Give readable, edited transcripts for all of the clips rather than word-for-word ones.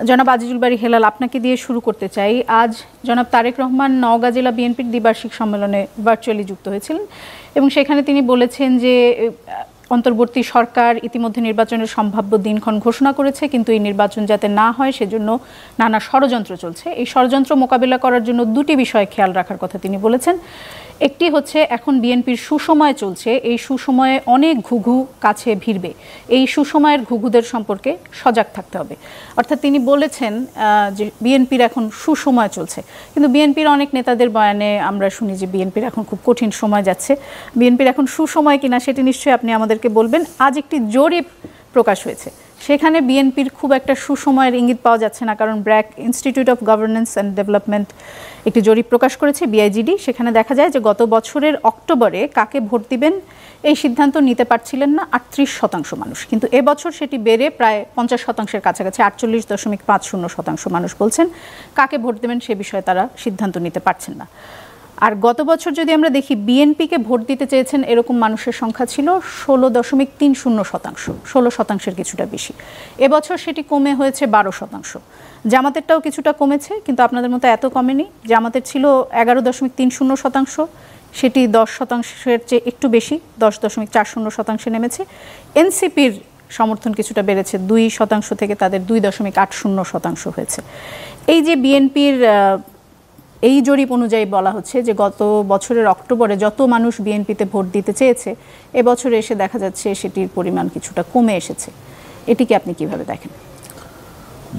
জনাব আজিজুল বারী হেলাল, আপনাকে দিয়ে শুরু করতে চাই। আজ জনাব তারেক রহমান নওগাঁ জেলা বিএনপির দ্বিবার্ষিক সম্মেলনে ভার্চুয়ালি যুক্ত হয়েছিলেন এবং সেখানে তিনি বলেছেন যে অন্তর্বর্তী সরকার ইতিমধ্যে নির্বাচনের সম্ভাব্য দিনক্ষণ ঘোষণা করেছে, কিন্তু এই নির্বাচন যাতে না হয় সেজন্য নানা ষড়যন্ত্র চলছে। এই ষড়যন্ত্র মোকাবিলা করার জন্য দুটি বিষয়ে খেয়াল রাখার কথা তিনি বলেছেন। একটি হচ্ছে, এখন বিএনপির সুসময় চলছে, এই সুসময়ে অনেক ঘুঘু কাছে ভিড়বে, এই সুসময়ের ঘুঘুদের সম্পর্কে সজাগ থাকতে হবে। অর্থাৎ তিনি বলেছেন যে বিএনপির এখন সুসময় চলছে, কিন্তু বিএনপির অনেক নেতাদের বয়ানে আমরা শুনি যে বিএনপির এখন খুব কঠিন সময় যাচ্ছে। বিএনপির এখন সুসময় কিনা সেটি নিশ্চয়ই আপনি আমাদেরকে বলবেন। আজ একটি জরিপ প্রকাশ হয়েছে, সেখানে বিএনপির খুব একটা সুসময়ের ইঙ্গিত পাওয়া যাচ্ছে না, কারণ BRAC institute of governance and development একটি জরিপ প্রকাশ করেছে, বিআইজিডি। সেখানে দেখা যায় যে গত বছরের অক্টোবরে কাকে ভোট দিবেন এই সিদ্ধান্ত নিতে পারছিলেন না 38% মানুষ, কিন্তু এবছর সেটি বেড়ে প্রায় 50%-এর কাছাকাছি 48.50% মানুষ বলছেন কাকে ভোট দেবেন সে বিষয়ে তারা সিদ্ধান্ত নিতে পারছেন না। আর গত বছর যদি আমরা দেখি, বিএনপিকে ভোট দিতে চেয়েছেন এরকম মানুষের সংখ্যা ছিল 16.30%, 16%-এর কিছুটা বেশি। এবছর সেটি কমে হয়েছে 12%। জামাতেরটাও কিছুটা কমেছে, কিন্তু আপনাদের মতো এত কমেনি। জামাতের ছিল 11.30%, সেটি 10%-এর চেয়ে একটু বেশি, 10.40% নেমেছে। এনসিপির সমর্থন কিছুটা বেড়েছে, 2% থেকে তাদের 2.80% হয়েছে। এই যে বিএনপির এই জরিপ অনুযায়ী বলা হচ্ছে যে গত বছরের অক্টোবরে যত মানুষ বিএনপিতে ভোট দিতে চেয়েছে, এবছরে এসে দেখা যাচ্ছে সেটির পরিমাণ কিছুটা কমে এসেছে। এটিকে আপনি কিভাবে দেখেন?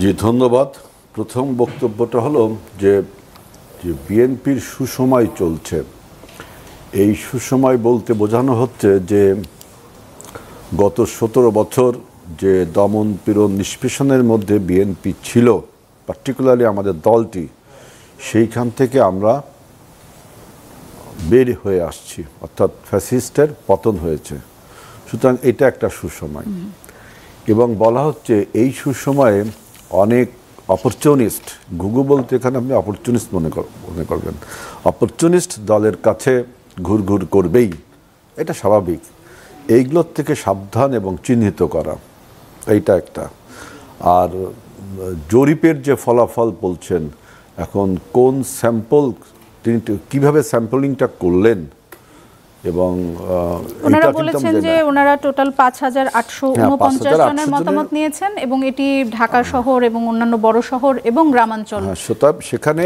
জি, ধন্যবাদ। প্রথম বক্তব্যটা হলো যে বিএনপির সুসময় চলছে। এই সুসময় বলতে বোঝানো হচ্ছে যে গত 17 বছর যে দমন পীড়ন নিষ্পেষণের মধ্যে বিএনপি ছিল, পার্টিকুলারলি আমাদের দলটি, সেইখান থেকে আমরা বের হয়ে আসছি, অর্থাৎ ফ্যাসিস্টের পতন হয়েছে। সুতরাং এটা একটা সুসময়। এবং বলা হচ্ছে এই সুসময়ে অনেক অপরচুনিস্ট, ঘুঘু বলতে এখানে আপনি অপরচুনিস্ট মনে করবেন, অপরচুনিস্ট দলের কাছে ঘুরঘুর করবেই, এটা স্বাভাবিক। এইগুলোর থেকে সাবধান এবং চিহ্নিত করা, এইটা একটা। আর জরিপের যে ফলাফল বলছেন, এখন কোন স্যাম্পল, তিনি কীভাবে স্যাম্পলিংটা করলেন এবং ওনারা বলেছেন যে ওনারা টোটাল 5,849 জনের মতামত নিয়েছেন এবং এটি ঢাকা শহর এবং অন্যান্য বড় শহর এবং গ্রামাঞ্চল। সেখানে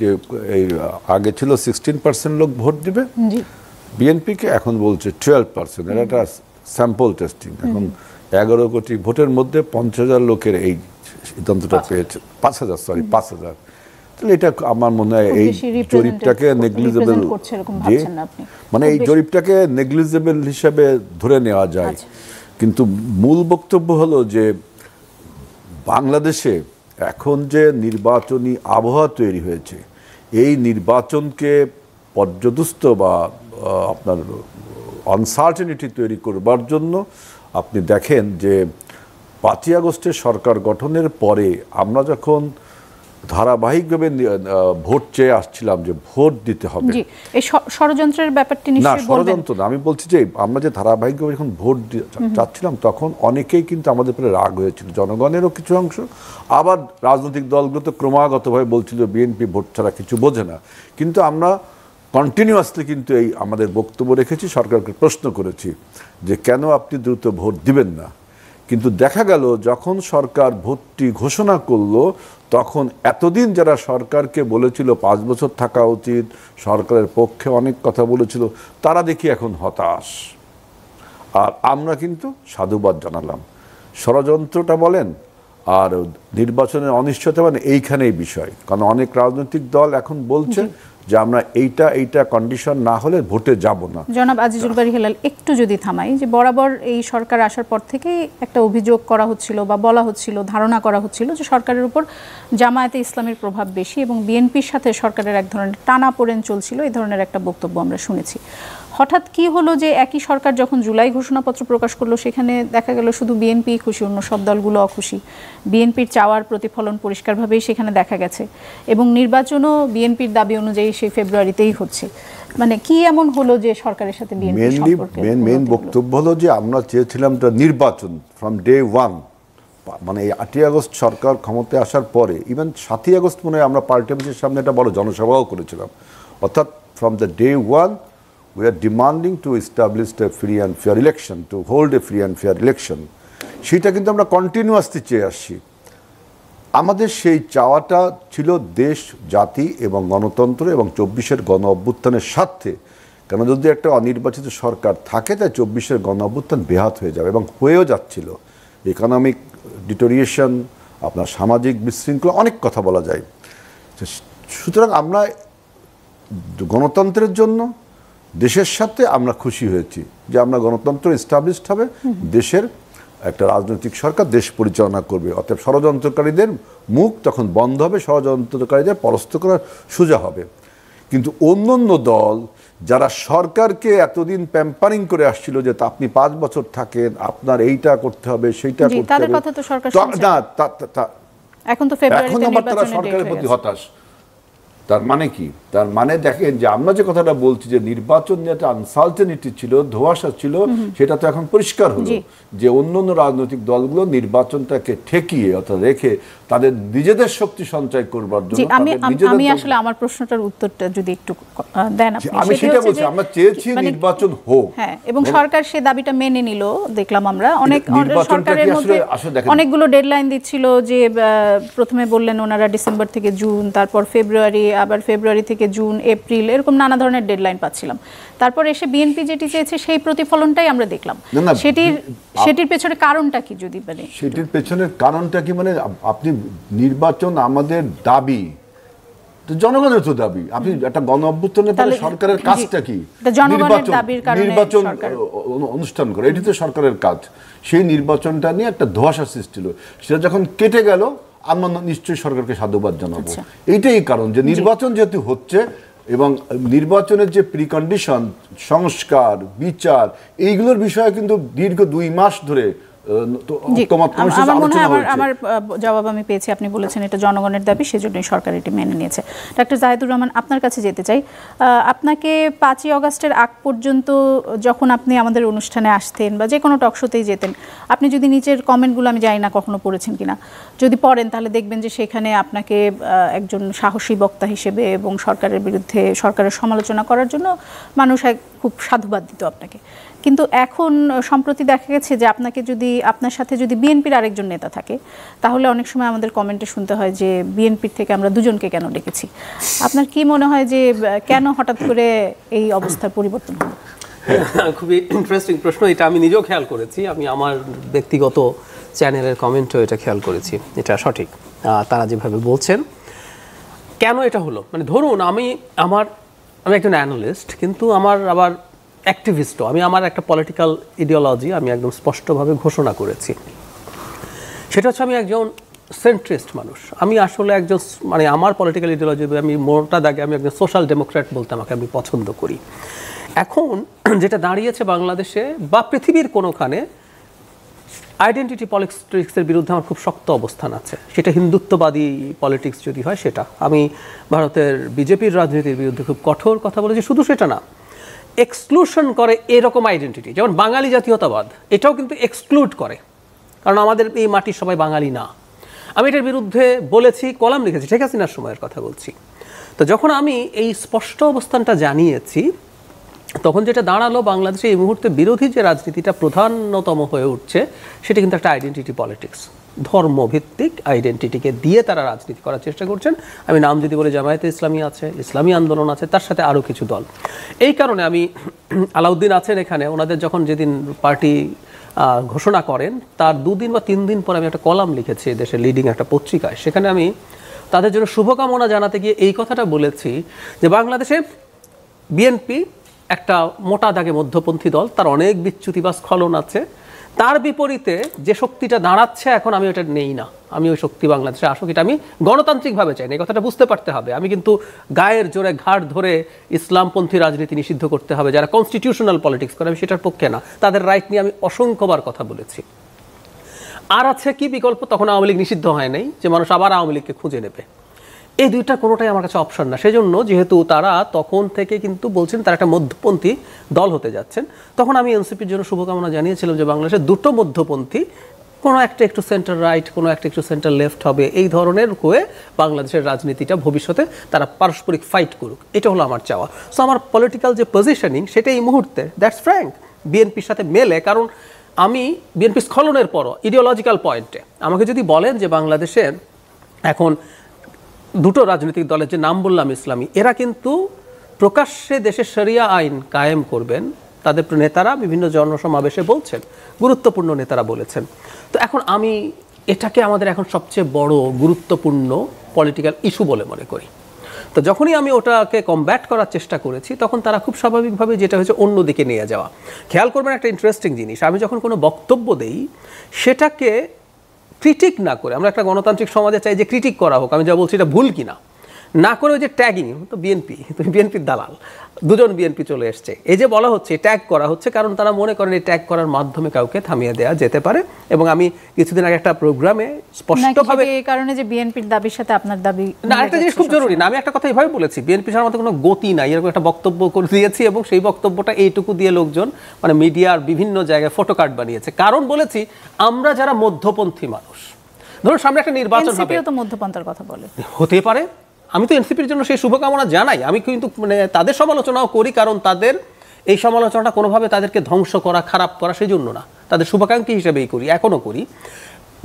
যে এই আগে ছিল 16% লোক ভোট দিবে বিএনপিকে, এখন বলছে 12%। এটা একটা স্যাম্পল টেস্টিং। এখন 11 কোটি ভোটের মধ্যে 50,000 লোকের এই সিদ্ধান্তটা পেয়েছে, 5,000। তাহলে এটা আমার মনে হয় এই জরিপটাকে নেগলিজেবল, মানে এই জরিপটাকে নেগলিজেবল হিসেবে ধরে নেওয়া যায়। কিন্তু মূল বক্তব্য হলো যে বাংলাদেশে এখন যে নির্বাচনী আবহাওয়া তৈরি হয়েছে, এই নির্বাচনকে পর্যদুস্ত বা আপনার আনসার্টেনিটি তৈরি করবার জন্য আপনি দেখেন যে 5ই আগস্টের সরকার গঠনের পরে আমরা যখন ধারাবাহিকভাবে ভোট চেয়ে আসছিলাম যে ভোট দিতে হবে, এই ষড়যন্ত্রের ব্যাপারটি নিশ্চয়ই বলবেন। ষড়যন্ত্র না, আমি বলছি যে আমরা যে ধারাবাহিকভাবে যখন ভোট চাচ্ছিলাম তখন অনেকেই কিন্তু আমাদের উপরে রাগ হয়েছিল, জনগণেরও কিছু অংশ। আবার রাজনৈতিক দলগুলো তো ক্রমাগতভাবে বলছিল বিএনপি ভোট ছাড়া কিছু বোঝে না। কিন্তু আমরা কন্টিনিউয়াসলি কিন্তু এই আমাদের বক্তব্য রেখেছি, সরকারকে প্রশ্ন করেছি যে কেন আপনি দ্রুত ভোট দিবেন না। কিন্তু দেখা গেল যখন সরকার ভোটটি ঘোষণা করলো, তখন এতদিন যারা সরকারকে বলেছিল 5 বছর থাকা উচিত, সরকারের পক্ষে অনেক কথা বলেছিল, তারা দেখি এখন হতাশ। আর আমরা কিন্তু সাধুবাদ জানালাম। ষড়যন্ত্রটা বলেন আর নির্বাচনের অনিশ্চয়তা মানে এইখানেই বিষয়। কারণ অনেক রাজনৈতিক দল এখন বলছে যে আমরা এইটা কন্ডিশন না হলে ভোটে যাব না। জনাব আজিজুল বারী হেলাল, একটু যদি থামাই, যে বরাবর এই সরকার আসার পর থেকেই একটা অভিযোগ করা হচ্ছিল বা বলা হচ্ছিল, ধারণা করা হচ্ছিল যে সরকারের উপর জামায়াতে ইসলামের প্রভাব বেশি এবং বিএনপির সাথে সরকারের এক ধরনের টানাপোড়েন চলছিল, এই ধরনের একটা বক্তব্য আমরা শুনেছি। হঠাৎ কি হলো যে একই সরকার যখন জুলাই ঘোষণাপত্র প্রকাশ করলো, সেখানে দেখা গেল শুধু বিএনপি খুশি, অন্য সব দলগুলো অখুশি। বিএনপির চাওয়ার প্রতিফলন পরিষ্কারভাবেই সেখানে দেখা গেছে এবং নির্বাচনও বিএনপির দাবি অনুযায়ী সেই ফেব্রুয়ারিতেই হচ্ছে। মানে কি এমন হলো যে সরকারের সাথে বিএনপি সম্পর্কে? মেন বক্তব্য হলো যে আমরা চেয়েছিলাম নির্বাচন ফ্রম ডে 1, মানে এই 8ই আগস্ট সরকার ক্ষমতায় আসার পরে ইভেন 7ই আগস্ট মনে হয় আমরা পার্টি অফিসের সামনে একটা বড় জনসভাও করেছিলাম। অর্থাৎ from the day one we are demanding to establish a free and fair election, to hold a free and fair election. সেটা কিন্তু আমরা কন্টিনিউয়াসলি চেয়ে আসছি। আমাদের সেই চাওয়াটা ছিল দেশ, জাতি এবং গণতন্ত্র এবং 24-এর গণ অভ্যুত্থানের স্বার্থে। কেন যদি একটা অনির্বাচিত সরকার থাকে তাই 24-এর গণ অভ্যুত্থান বেহাত হয়ে যাবে এবং হয়েও যাচ্ছিল। ইকোনমিক ডিটোরিয়েশন, আপনার সামাজিক বিশৃঙ্খলা, অনেক কথা বলা যায়। সুতরাং আমরা গণতন্ত্রের জন্য দেশের সাথে আমরা খুশি হয়েছি যে আমরা গণতন্ত্র এস্টাবলিশড হবে, দেশের একটা রাজনৈতিক সরকার দেশ পরিচালনা করবে। অতএব ষড়যন্ত্রকারীদের মুখ তখন বন্ধ হবে, ষড়যন্ত্রকারীদের পরাস্ত করার সোজা হবে। কিন্তু অন্য দল যারা সরকারকে এতদিন প্যাম্পারিং করে আসছিল যে আপনি 5 বছর থাকেন, আপনার এইটা করতে হবে, সেইটা করতে হবে, না এখন তো ফেব্রুয়ারিতে তারা সরকারের প্রতি হতাশ। তার মানে কি? তার মানে দেখেন যে আমরা যে কথাটা বলছি যে নির্বাচন নিয়ে একটা আনসার্টেনিটি ছিল, ধোঁয়াশা ছিল, সেটা তো এখন পরিষ্কার হলো যে অন্যান্য রাজনৈতিক দলগুলো নির্বাচনটাকে ঠেকিয়ে অর্থাৎ রেখে তাদের নিজেদের শক্তি সঞ্চয় করবার জন্য আমি আসলে আমার প্রশ্নটার উত্তরটা যদি একটু দেন আপনি। আমি সেটা বলছি, আমরা চেয়েছি নির্বাচন হোক, হ্যাঁ, এবং সরকার সে দাবিটা মেনে নিল। দেখলাম আমরা অনেক সরকারের মধ্যে অনেকগুলো ডেডলাইন দিচ্ছিল যে প্রথমে বললেন ওনারা ডিসেম্বর থেকে জুন, তারপর ফেব্রুয়ারি, আবার ফেব্রুয়ারি থেকে জুন, এপ্রিল, এরকম নানা ধরনের ডেডলাইন পাচ্ছিলাম। তারপর এসে বিএনপি যেটি চেয়েছে সেই প্রতিফলনটাই আমরা দেখলাম। সেটির পেছনে কারণটা কি যদি বলেন? সেটির পেছনের কারণটা কি, মানে আপনি নির্বাচন আমাদের দাবি, তো জনগণের তো দাবি। আপনি একটা গণ অভ্যুত্থানের পরে সরকারের কাজটা কি? নির্বাচন অনুষ্ঠান করে, এটি তো সরকারের কাজ। সেই নির্বাচনটা নিয়ে একটা ধোঁয়াশা সৃষ্টি হলো, সেটা যখন কেটে গেল আমরা নিশ্চয়ই সরকারকে সাধুবাদ জানাবো। এইটাই কারণ যে নির্বাচন যেহেতু হচ্ছে এবং নির্বাচনের যে প্রিকন্ডিশন, সংস্কার, বিচার, এইগুলোর বিষয়ে কিন্তু দীর্ঘ 2 মাস ধরে আমার জবাব আমি পেয়েছি। আপনি বলেছেন এটা জনগণের দাবি, সেজন্যই সরকার এটি মেনে নিয়েছে। ডক্টর জাহিদুর রহমান, আপনার কাছে যেতে চাই। আপনাকে 5ই আগস্টের আগ পর্যন্ত যখন আপনি আমাদের অনুষ্ঠানে আসতেন বা যে কোনো টকশোতেই যেতেন, আপনি যদি নিচের কমেন্টগুলো, আমি জানি না কখনো পড়েছেন কিনা, যদি পড়েন তাহলে দেখবেন যে সেখানে আপনাকে একজন সাহসী বক্তা হিসেবে এবং সরকারের বিরুদ্ধে, সরকারের সমালোচনা করার জন্য মানুষ খুব সাধুবাদ দিত আপনাকে। কিন্তু এখন সম্প্রতি দেখা গেছে যে আপনার সাথে যদি বিএনপির আরেকজন নেতা থাকে, তাহলে অনেক সময় আমাদের কমেন্টে শুনতে হয় যে বিএনপির থেকে আমরা দুজনকে কেন ডেকেছি। আপনার কি মনে হয় যে কেন হঠাৎ করে এই অবস্থার পরিবর্তন হলো? খুবই ইন্টারেস্টিং প্রশ্ন। এটা আমি নিজেও খেয়াল করেছি। আমি আমার ব্যক্তিগত চ্যানেলের কমেন্টেও এটা খেয়াল করেছি। এটা সঠিক, তারা যেভাবে বলছেন। কেন এটা হলো, মানে ধরুন আমি একজন অ্যানালিস্ট, কিন্তু আমার আবার অ্যাক্টিভিস্টও। আমি আমার একটা পলিটিক্যাল ইডিওলজি আমি একদম স্পষ্টভাবে ঘোষণা করেছি। সেটা হচ্ছে আমি একজন সেন্ট্রিস্ট মানুষ। আমি আসলে একজন, মানে আমার পলিটিক্যাল ইডিওলজি, আমি মোটা দাগে আমি একজন সোশ্যাল ডেমোক্র্যাট বলতে আমাকে আমি পছন্দ করি। এখন যেটা দাঁড়িয়েছে বাংলাদেশে বা পৃথিবীর কোনোখানে, আইডেন্টিটি পলিটিক্সের বিরুদ্ধে আমার খুব শক্ত অবস্থান আছে। সেটা হিন্দুত্ববাদী পলিটিক্স যদি হয় সেটা। আমি ভারতের বিজেপির রাজনীতির বিরুদ্ধে খুব কঠোর কথা বলেছি। শুধু সেটা না, এক্সক্লুশন করে এরকম আইডেন্টিটি, যেমন বাঙালি জাতীয়তাবাদ, এটাও কিন্তু এক্সক্লুড করে, কারণ আমাদের এই মাটির সবাই বাঙালি না। আমি এটার বিরুদ্ধে বলেছি, কলাম লিখেছি, শেখ হাসিনার সময়ের কথা বলছি। তো যখন আমি এই স্পষ্ট অবস্থানটা জানিয়েছি, তখন যেটা দাঁড়ালো, বাংলাদেশে এই মুহূর্তে বিরোধী যে রাজনীতিটা প্রধানতম হয়ে উঠছে, সেটা কিন্তু একটা আইডেন্টিটি পলিটিক্স। ধর্মভিত্তিক আইডেন্টিটিকে দিয়ে তারা রাজনীতি করার চেষ্টা করছেন। আমি নাম যদি বলে, জামায়াতে ইসলামী আছে, ইসলামী আন্দোলন আছে, তার সাথে আরও কিছু দল। এই কারণে আমি, আলাউদ্দিন আছেন এখানে, ওনাদের যখন যেদিন পার্টি ঘোষণা করেন তার 2 দিন বা 3 দিন পর আমি একটা কলাম লিখেছি দেশের লিডিং একটা পত্রিকায়। সেখানে আমি তাদের জন্য শুভকামনা জানাতে গিয়ে এই কথাটা বলেছি যে বাংলাদেশে বিএনপি একটা মোটা দাগে মধ্যপন্থী দল, তার অনেক বিচ্যুতি বা স্খলন আছে। তার বিপরীতে যে শক্তিটা দাঁড়াচ্ছে এখন, আমি ওটা নেই না। আমি ওই শক্তি বাংলাদেশে আসুক, এটা আমি গণতান্ত্রিকভাবে চাই না। এই কথাটা বুঝতে পারতে হবে। আমি কিন্তু গায়ের জোরে ঘাড় ধরে ইসলামপন্থী রাজনীতি নিষিদ্ধ করতে হবে, যারা কনস্টিটিউশনাল পলিটিক্স করে, আমি সেটার পক্ষে না। তাদের রাইট নিয়ে আমি অসংখ্যবার কথা বলেছি। আর আছে কি বিকল্প? তখন আওয়ামী লীগ নিষিদ্ধ হয় নাই যে মানুষ আবার আওয়ামী লীগকে খুঁজে নেবে। এই দুইটা কোনোটাই আমার কাছে অপশন না। সেজন্য যেহেতু তারা তখন থেকে কিন্তু বলছেন তারা একটা মধ্যপন্থী দল হতে যাচ্ছেন, তখন আমি এনসিপির জন্য শুভকামনা জানিয়েছিলাম যে বাংলাদেশের 2টো মধ্যপন্থী কোনো একটা একটু সেন্টার রাইট, কোনো একটা একটু সেন্টার লেফট হবে, এই ধরনের হয়ে বাংলাদেশের রাজনীতিটা ভবিষ্যতে তারা পারস্পরিক ফাইট করুক, এটা হলো আমার চাওয়া। সো আমার পলিটিক্যাল যে পজিশনিং সেটা এই মুহূর্তে দ্যাটস ফ্র্যাঙ্ক বিএনপির সাথে মেলে, কারণ আমি বিএনপি স্খলনের পরও ইডিওলজিক্যাল পয়েন্টে আমাকে যদি বলেন যে বাংলাদেশে এখন দুটো রাজনৈতিক দলের যে নাম বললাম ইসলামী, এরা কিন্তু প্রকাশ্যে দেশের শরিয়া আইন কায়েম করবেন, তাদের নেতারা বিভিন্ন জনসমাবেশে বলছেন, গুরুত্বপূর্ণ নেতারা বলেছেন। তো এখন আমি এটাকে আমাদের এখন সবচেয়ে বড় গুরুত্বপূর্ণ পলিটিক্যাল ইস্যু বলে মনে করি। তো যখনই আমি ওটাকে কমব্যাট করার চেষ্টা করেছি, তখন তারা খুব স্বাভাবিকভাবে যেটা হচ্ছে অন্যদিকে নিয়ে যাওয়া। খেয়াল করবেন একটা ইন্টারেস্টিং জিনিস, আমি যখন কোনো বক্তব্য দেই সেটাকে ক্রিটিক না করে, আমরা একটা গণতান্ত্রিক সমাজে চাই যে ক্রিটিক করা হোক, আমি যা বলছি এটা ভুল কিনা না করে ওই যে ট্যাগিং, তো বিএনপি, তুমি বিএনপির দালাল, দুজন বিএনপি চলে এসছে, এই যে বলা হচ্ছে ট্যাগ করা হচ্ছে, কারণ তারা মনে করেন এই ট্যাগ করার মাধ্যমে কাউকে থামিয়ে দেওয়া যেতে পারে। এবং আমি কিছুদিন আগে একটা প্রোগ্রামে স্পষ্টভাবে এই কারণে যে বিএনপির দাবির সাথে আপনার দাবি না, একটা জিনিস খুব জরুরি না, আমি একটা কথা এইভাবে বলেছি, বিএনপির সাথে কোনো গতি নাই, এরকম একটা বক্তব্য করে দিয়েছি, এবং সেই বক্তব্যটা এইটুকু দিয়ে লোকজন মানে মিডিয়ার বিভিন্ন জায়গায় ফটোকার্ড বানিয়েছে। কারণ বলেছি আমরা যারা মধ্যপন্থী মানুষ, ধরুন সামনে একটা নির্বাচন হবে, এনসিপিও তো মধ্যপন্থার কথা বলে, হতে পারে, আমি তো এনসিপির জন্য সেই শুভকামনা জানাই, আমি কিন্তু মানে তাদের সমালোচনাও করি, কারণ তাদের এই সমালোচনাটা কোনোভাবে তাদেরকে ধ্বংস করা, খারাপ করা সেই জন্য না, তাদের শুভাকাঙ্ক্ষী হিসেবেই করি, এখনও করি।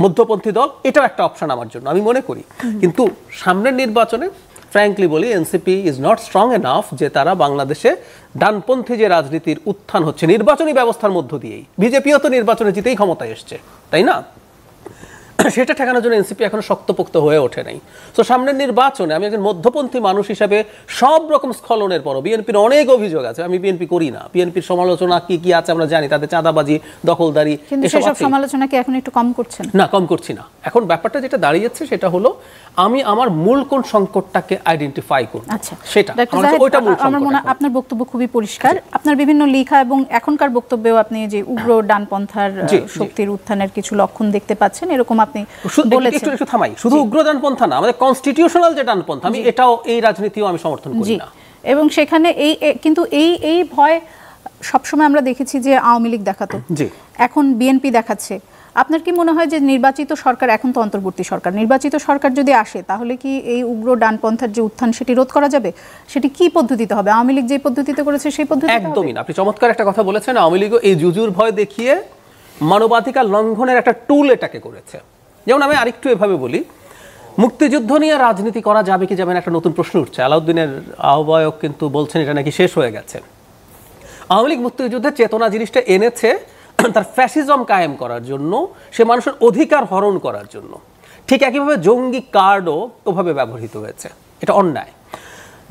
মধ্যপন্থী দল এটাও একটা অপশন আমার জন্য, আমি মনে করি। কিন্তু সামনের নির্বাচনে ফ্র্যাঙ্কলি বলি, NCP is not strong enough যে তারা বাংলাদেশে ডানপন্থী যে রাজনীতির উত্থান হচ্ছে নির্বাচনী ব্যবস্থার মধ্য দিয়েই, বিজেপিও তো নির্বাচনে জিতেই ক্ষমতায় এসছে, তাই না? সেটা ঠেকানোর জন্য এনসিপি এখনো শক্তপোক্ত হয়ে ওঠে নাই। তো সামনের নির্বাচনে আমি একজন মধ্যপন্থী মানুষ হিসেবে সব রকম স্খলনের পরও, বিএনপির অনেক অভিযোগ আছে, আমি বিএনপি করি না, বিএনপির সমালোচনা কি কি আছে আমরা জানি, তাদের চাঁদাবাজি, দখলদারি, কিন্তু সেসব সমালোচনা কি এখন একটু কম করছেন? না, কম করছি না। এখন ব্যাপারটা যেটা দাঁড়িয়েছে সেটা হলো আমি আমার মূল কোন সংকটটাকে আইডেন্টিফাই করব, আচ্ছা সেটা ওইটা মূল সংকট। আমার মনে হয় আপনার বক্তব্য খুবই পরিষ্কার, আপনার বিভিন্ন লেখা এবং এখনকার বক্তব্যেও আপনি যে উগ্র ডানপন্থার শক্তির উত্থানের কিছু লক্ষণ দেখতে পাচ্ছেন, এরকম আপনি বলেছেন। একটু থামাই, শুধু উগ্র ডানপন্থা না, আমাদের কনস্টিটিউশনাল যে ডানপন্থা, আমি এটাও এই রাজনীতিও আমি সমর্থন করি না। এবং সেখানে কিন্তু এই ভয় সবসময় আমরা দেখেছি যে আওয়ামী লীগ দেখাতো, এখন বিএনপি দেখাচ্ছে। আপনার কি মনে হয় যে নির্বাচিত সরকার, এখন তো অন্তর্বর্তী সরকার, নির্বাচিত সরকার যদি আসে তাহলে কি এই উগ্র ডানপন্থার যে উত্থান সেটি রোধ করা যাবে? সেটি কি পদ্ধতিতে হবে? আওয়ামী লীগ যে পদ্ধতিতে করেছে সেই পদ্ধতি? একদমই না। আপনি চমৎকার একটা কথা বলেছেন, আওয়ামী লীগও এই জুজুর ভয় দেখিয়ে মানবাধিকার লঙ্ঘনের একটা টুল এটাকে করেছে। যেমন আমি আরেকটু এভাবে বলি, মুক্তিযুদ্ধ নিয়ে রাজনীতি করা যাবে কি যাবে না একটা নতুন প্রশ্ন উঠছে। আলাউদ্দিনের আহ্বায়ক কিন্তু বলছেন এটা নাকি শেষ হয়ে গেছে। আওয়ামী লীগ মুক্তিযুদ্ধের চেতনা জিনিসটা এনেছে তার ফ্যাসিজম কায়েম করার জন্য, সে মানুষের অধিকার হরণ করার জন্য। ঠিক একইভাবে জঙ্গি কার্ডও ওভাবে ব্যবহৃত হয়েছে, এটা অন্যায়।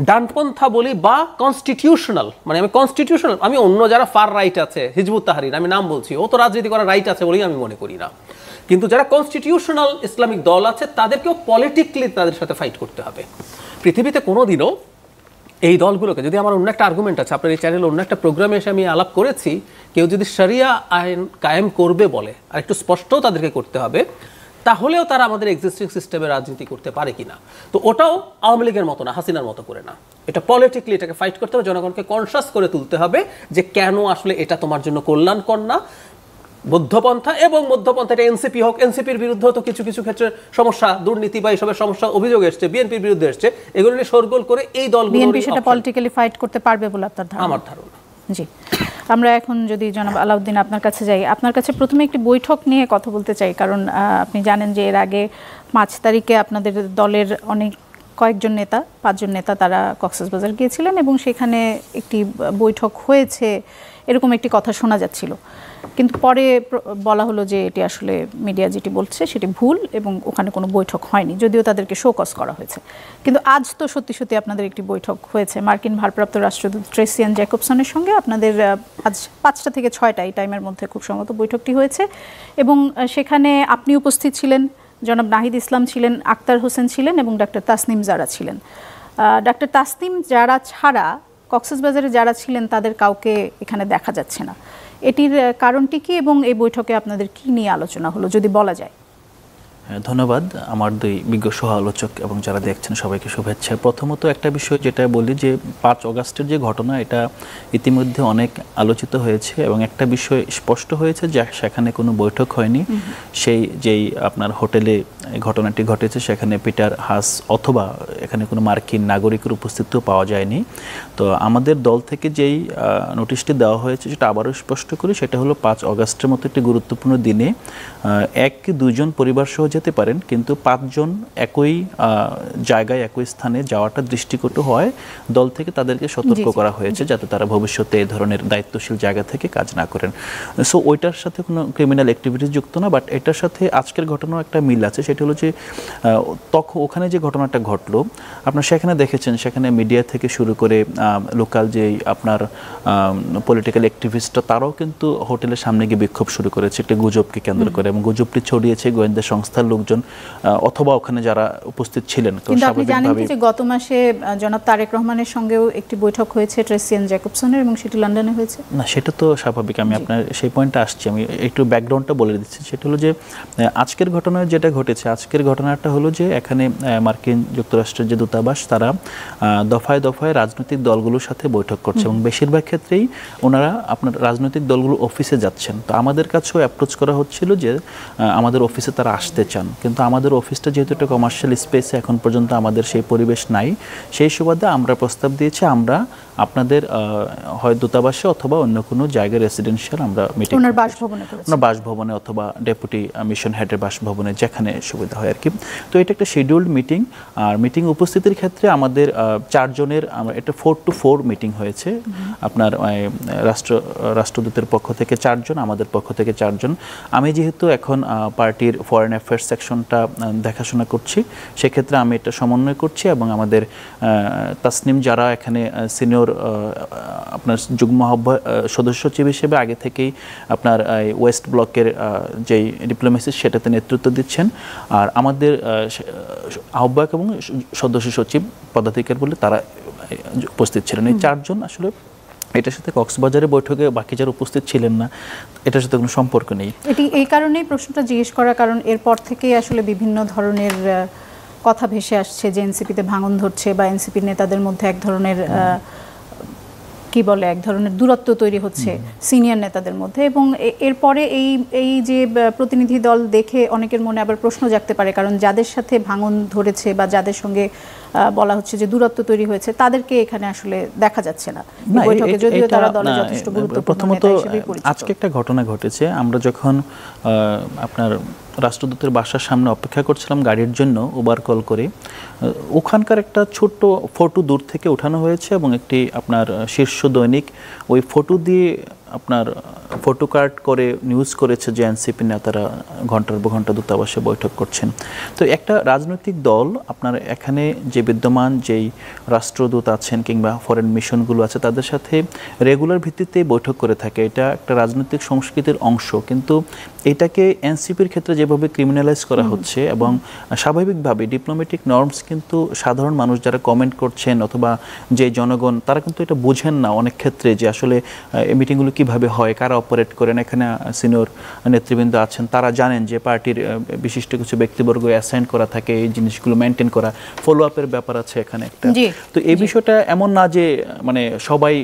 ডানপন্থা বলি বা কনস্টিটিউশনাল, মানে আমি কনস্টিটিউশনাল, আমি অন্য যারা ফার রাইট আছে, হিজবুত তাহরির আমি নাম বলছি, ও তো রাজনীতি করার রাইট আছে বলেই আমি মনে করি না। কিন্তু যারা কনস্টিটিউশনাল ইসলামিক দল আছে তাদেরকেও পলিটিক্যালি তাদের সাথে ফাইট করতে হবে। পৃথিবীতে কোনোদিনও এই দলগুলোকে, যদি আমার অন্য একটা আর্গুমেন্ট আছে, আপনার এই চ্যানেলে অন্য একটা প্রোগ্রামে এসে আমি আলাপ করেছি, কেউ যদি শরিয়া আইন কায়েম করবে বলে, আর একটু স্পষ্টও তাদেরকে করতে হবে, তাহলেও তারা আমাদের এক্সিস্টিং সিস্টেমে রাজনীতি করতে পারে কিনা। তো ওটাও আওয়ামী লীগের মতো না, হাসিনার মতো করে না, এটা পলিটিক্যালি এটাকে ফাইট করতে হবে, জনগণকে কনসাস করে তুলতে হবে যে কেন আসলে এটা তোমার জন্য কল্যাণকর না। মধ্যপন্থা এবং মধ্যপন্থা, এটা এনসিপি হোক, এনসিপির বিরুদ্ধেও তো কিছু কিছু ক্ষেত্রে সমস্যা, দুর্নীতি বা এইসবের সমস্যা অভিযোগ এসছে, বিএনপির বিরুদ্ধে এসছে, এগুলো নিয়ে শোরগোল করে এই দলগুলো বিএনপি সেটা পলিটিক্যালি ফাইট করতে পারবে বলে আপনার ধারণা? আমার ধারণা। জি, আমরা এখন যদি জনাব আলাউদ্দিন আপনার কাছে যাই, আপনার কাছে প্রথমে একটি বৈঠক নিয়ে কথা বলতে চাই, কারণ আপনি জানেন যে এর আগে 5 তারিখে আপনাদের দলের কয়েকজন নেতা, 5 জন নেতা, তারা কক্সবাজার গিয়েছিলেন এবং সেখানে একটি বৈঠক হয়েছে এরকম একটি কথা শোনা যাচ্ছিল, কিন্তু পরে বলা হলো যে এটি আসলে মিডিয়া যেটি বলছে সেটি ভুল এবং ওখানে কোনো বৈঠক হয়নি, যদিও তাদেরকে শোকজ করা হয়েছে। কিন্তু আজ তো সত্যি সত্যি আপনাদের একটি বৈঠক হয়েছে মার্কিন ভারপ্রাপ্ত রাষ্ট্রদূত ট্রেসি অ্যান জ্যাকবসনের সঙ্গে। আপনাদের আজ 5টা থেকে 6টা এই টাইমের মধ্যে খুব সম্ভবত বৈঠকটি হয়েছে এবং সেখানে আপনি উপস্থিত ছিলেন, জনাব নাহিদ ইসলাম ছিলেন, আক্তার হোসেন ছিলেন এবং ডাক্তার তাসনিম জারা ছিলেন। ডাক্তার তাসনিম জারা ছাড়া কক্সবাজারে যারা ছিলেন তাদের কাউকে এখানে দেখা যাচ্ছে না। এটির কারণটি কি এবং এই বৈঠকে আপনাদের কি নিয়ে আলোচনা হলো যদি বলা যায়? ধন্যবাদ আমার দুই বিজ্ঞ সহ আলোচক এবং যারা দেখছেন সবাইকে শুভেচ্ছা। প্রথমত একটা বিষয় যেটা বলি যে 5 অগাস্টের যে ঘটনা এটা ইতিমধ্যে অনেক আলোচিত হয়েছে এবং একটা বিষয় স্পষ্ট হয়েছে যে সেখানে কোনো বৈঠক হয়নি। সেই যেই আপনার হোটেলে ঘটনাটি ঘটেছে সেখানে পিটার হাস অথবা এখানে কোনো মার্কিন নাগরিকের উপস্থিতিও পাওয়া যায়নি। তো আমাদের দল থেকে যেই নোটিশটি দেওয়া হয়েছে সেটা আবারও স্পষ্ট করি, সেটা হলো 5 অগাস্টের মতো একটি গুরুত্বপূর্ণ দিনে 1 কি 2 জন পরিবার সহ যেতে পারেন, কিন্তু 5 জন একই জায়গায় একই স্থানে যাওয়াটা দৃষ্টিকটু হয়। দল থেকে তাদেরকে সতর্ক করা হয়েছে যাতে তারা ভবিষ্যতে এই ধরনের দায়িত্বশীল জায়গা থেকে কাজ না করেন। সো ওইটার সাথে কোনো ক্রিমিনাল অ্যাক্টিভিটিস যুক্ত না, বাট এটার সাথে আজকের ঘটনাও একটা মিল আছে। সেটা হলো যে তখন ওখানে যে ঘটনাটা ঘটলো আপনার সেখানে দেখেছেন, সেখানে মিডিয়া থেকে শুরু করে লোকাল যে আপনার পলিটিক্যাল অ্যাক্টিভিস্টরা তারাও কিন্তু হোটেলের সামনে গিয়ে বিক্ষোভ শুরু করেছে একটা গুজবকে কেন্দ্র করে, এবং গুজবটি ছড়িয়েছে গোয়েন্দা সংস্থার লোকজন অথবা ওখানে যারা উপস্থিত ছিলেন। কিন্তু আপনি জানেন যে গত মাসে জনাব তারেক রহমানের সঙ্গেও একটি বৈঠক হয়েছে ট্রেসি এন্ড জ্যাকবসনের, এবং সেটি লন্ডনে হয়েছে। না, সেটা তো স্বাভাবিক। আমি আপনার সেই পয়েন্টে আসছি, আমি একটু ব্যাকগ্রাউন্ডটা বলে দিচ্ছি। সেটা হলো যে আজকের ঘটনায় যেটা ঘটেছে, আজকের ঘটনাটা হলো যে এখানে মার্কিন যুক্তরাষ্ট্রের যে দূতাবাস তারা দফায় দফায় রাজনৈতিক দলগুলোর সাথে বৈঠক করছে এবং বেশিরভাগ ক্ষেত্রেই ওনারা আপনার রাজনৈতিক দলগুলো অফিসে যাচ্ছেন। তো আমাদের কাছেও অ্যাপ্রোচ করা হচ্ছিল যে আমাদের অফিসে তারা আসতে চান, কিন্তু আমাদের অফিসটা যেহেতু একটা কমার্শিয়াল স্পেসে এখন পর্যন্ত আমাদের সেই পরিবেশ নাই, সেই সুবাদে আমরা প্রস্তাব দিয়েছি আমরা আপনাদের হয় দূতাবাসে অথবা অন্য কোনো জায়গায় রেসিডেন্সিয়াল আমরা মিটিং ওনার বাসভবনে অথবা ডেপুটি মিশন হেডের বাসভবনে যেখানে সুবিধা হয় আর কি। তো এটা একটা শিডিউলড মিটিং, আর মিটিং উপস্থিতির ক্ষেত্রে আমাদের 4 জনের এটা 4 to 4 মিটিং হয়েছে। আপনার রাষ্ট্রদূতের পক্ষ থেকে 4 জন, আমাদের পক্ষ থেকে 4 জন। আমি যেহেতু এখন পার্টির ফরেন অ্যাফেয়ার্স সেকশনটা দেখাশোনা করছি, সেক্ষেত্রে আমি এটা সমন্বয় করছি এবং আমাদের তাসনিম যারা এখানে সিনিয়র আপনার যুগ্ম সদস্য সচিব হিসেবে আগে থেকেই আপনার ওয়েস্ট ব্লকের যেই ডিপ্লোমেসি সেটাতে নেতৃত্ব দিচ্ছেন, আর আমাদের আহ্বায়ক এবং সদস্য সচিব পদাধিকার বলে তারা উপস্থিত ছিলেন। এই 4 জন আসলে এটার সাথে কক্সবাজারের বৈঠকে বাকি যারা উপস্থিত ছিলেন না, এটার সাথে কোনো সম্পর্ক নেই। এটি এই কারণেই প্রশ্নটা জিজ্ঞেস করা, কারণ এরপর থেকেই আসলে বিভিন্ন ধরনের কথা ভেসে আসছে যে এনসিপিতে ভাঙন ধরছে বা এনসিপির নেতাদের মধ্যে এক ধরনের এক ধরনের দূরত্ব তৈরি হচ্ছে সিনিয়র নেতাদের মধ্যে, এবং এরপরে এই যে প্রতিনিধি দল দেখে অনেকের মনে আবার প্রশ্ন জাগতে পারে, কারণ যাদের সাথে ভাঙন ধরেছে বা যাদের সঙ্গে বলা হচ্ছে যে দূরত্ব তৈরি হয়েছে তাদেরকে এখানে আসলে দেখা যাচ্ছে না বৈঠকে, যদিও তারা দলে যথেষ্ট গুরুত্বপূর্ণ নেতা হিসেবে পরিচিত। আজকে একটা ঘটনা ঘটেছে, আমরা যখন আপনার রাষ্ট্রদূতের বাসার সামনে অপেক্ষা করছিলাম গাড়ির জন্য উবার কল করে, ওখানকার একটা ছোট্ট ফটো দূর থেকে উঠানো হয়েছে এবং একটি আপনার শীর্ষ দৈনিক ওই ফটো দিয়ে আপনার ফটো কার্ড করে নিউজ করেছে যে এনসিপি নেতারা ঘন্টার পর ঘন্টা দূতাবাসে বৈঠক করছেন। তো একটা রাজনৈতিক দল আপনার এখানে যে বিদ্যমান যেই রাষ্ট্রদূত আছেন কিংবা ফরেন মিশনগুলো আছে তাদের সাথে রেগুলার ভিত্তিতে বৈঠক করে থাকে, এটা একটা রাজনৈতিক সংস্কৃতির অংশ। কিন্তু এটাকে এনসিপির ক্ষেত্রে যেভাবে ক্রিমিনালাইজ করা হচ্ছে এবং স্বাভাবিকভাবে ডিপ্লোম্যাটিক নর্মস কিন্তু সাধারণ মানুষ যারা কমেন্ট করছেন অথবা যে জনগণ তারা কিন্তু এটা বোঝেন না অনেক ক্ষেত্রে যে আসলে এই মিটিংগুলো কীভাবে হয়, কারা অপারেট করেন। এখানে সিনিয়র নেতৃবৃন্দ আছেন, তারা জানেন যে পার্টির বিশিষ্ট কিছু ব্যক্তিবর্গ অ্যাসাইন করা থাকে, এই জিনিসগুলো মেনটেন করা, ফলো আপের ব্যাপার আছে এখানে একটা। তো এই বিষয়টা এমন না যে মানে সবাই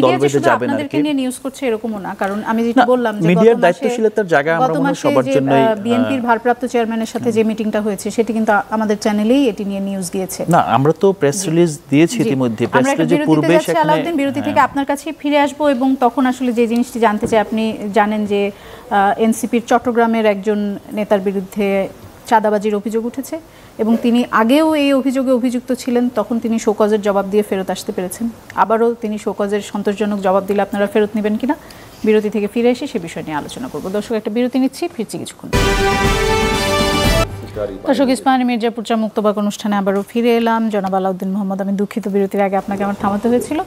দল বেঁধে যাবেন আর কি, নিউজ করছে এরকমও না, কারণ আমি যেটা বললাম যে মিডিয়ার দায়িত্বশীলতার জায়গা আমরা মনে হয় সবার জন্যই। বিএনপির ভারপ্রাপ্ত চেয়ারম্যানের সাথে যে মিটিংটা হয়েছে সেটি কিন্তু আমাদের চ্যানেলেই এটি নিয়ে নিউজ গিয়েছে। না, আমরা তো প্রেস রিলিজ দিয়েছি ইতিমধ্যে, প্রেস রিলিজের পূর্বে সেখানে আলাউদ্দিন বিরতি থেকে আপনার কাছে ফিরে আসবো এবং তখন আসলে যে জিনিসটি জানতে চাই, আপনি জানেন যে এনসিপির চট্টগ্রামের একজন নেতার বিরুদ্ধে চাঁদাবাজির অভিযোগ উঠেছে এবং তিনি আগেও এই অভিযোগে অভিযুক্ত ছিলেন, তখন তিনি শোকজের জবাব দিয়ে ফেরত আসতে পেরেছেন। আবারও তিনি শোকজের সন্তোষজনক জবাব দিলে আপনারা ফেরত নেবেন কিনা, বিরতি থেকে ফিরে এসে সে বিষয় নিয়ে আলোচনা করব। দর্শক, একটা বিরতি নিচ্ছি, ফিরছি কিছুক্ষণ। দর্শক, ইস্পাহানি মির্জাপুর চা মুক্তবাক অনুষ্ঠানে আবারও ফিরে এলাম। জনাব আলাউদ্দিন মোহাম্মদ, আমি দুঃখিত বিরতির আগে আপনাকে আমার থামাতে হয়েছিল,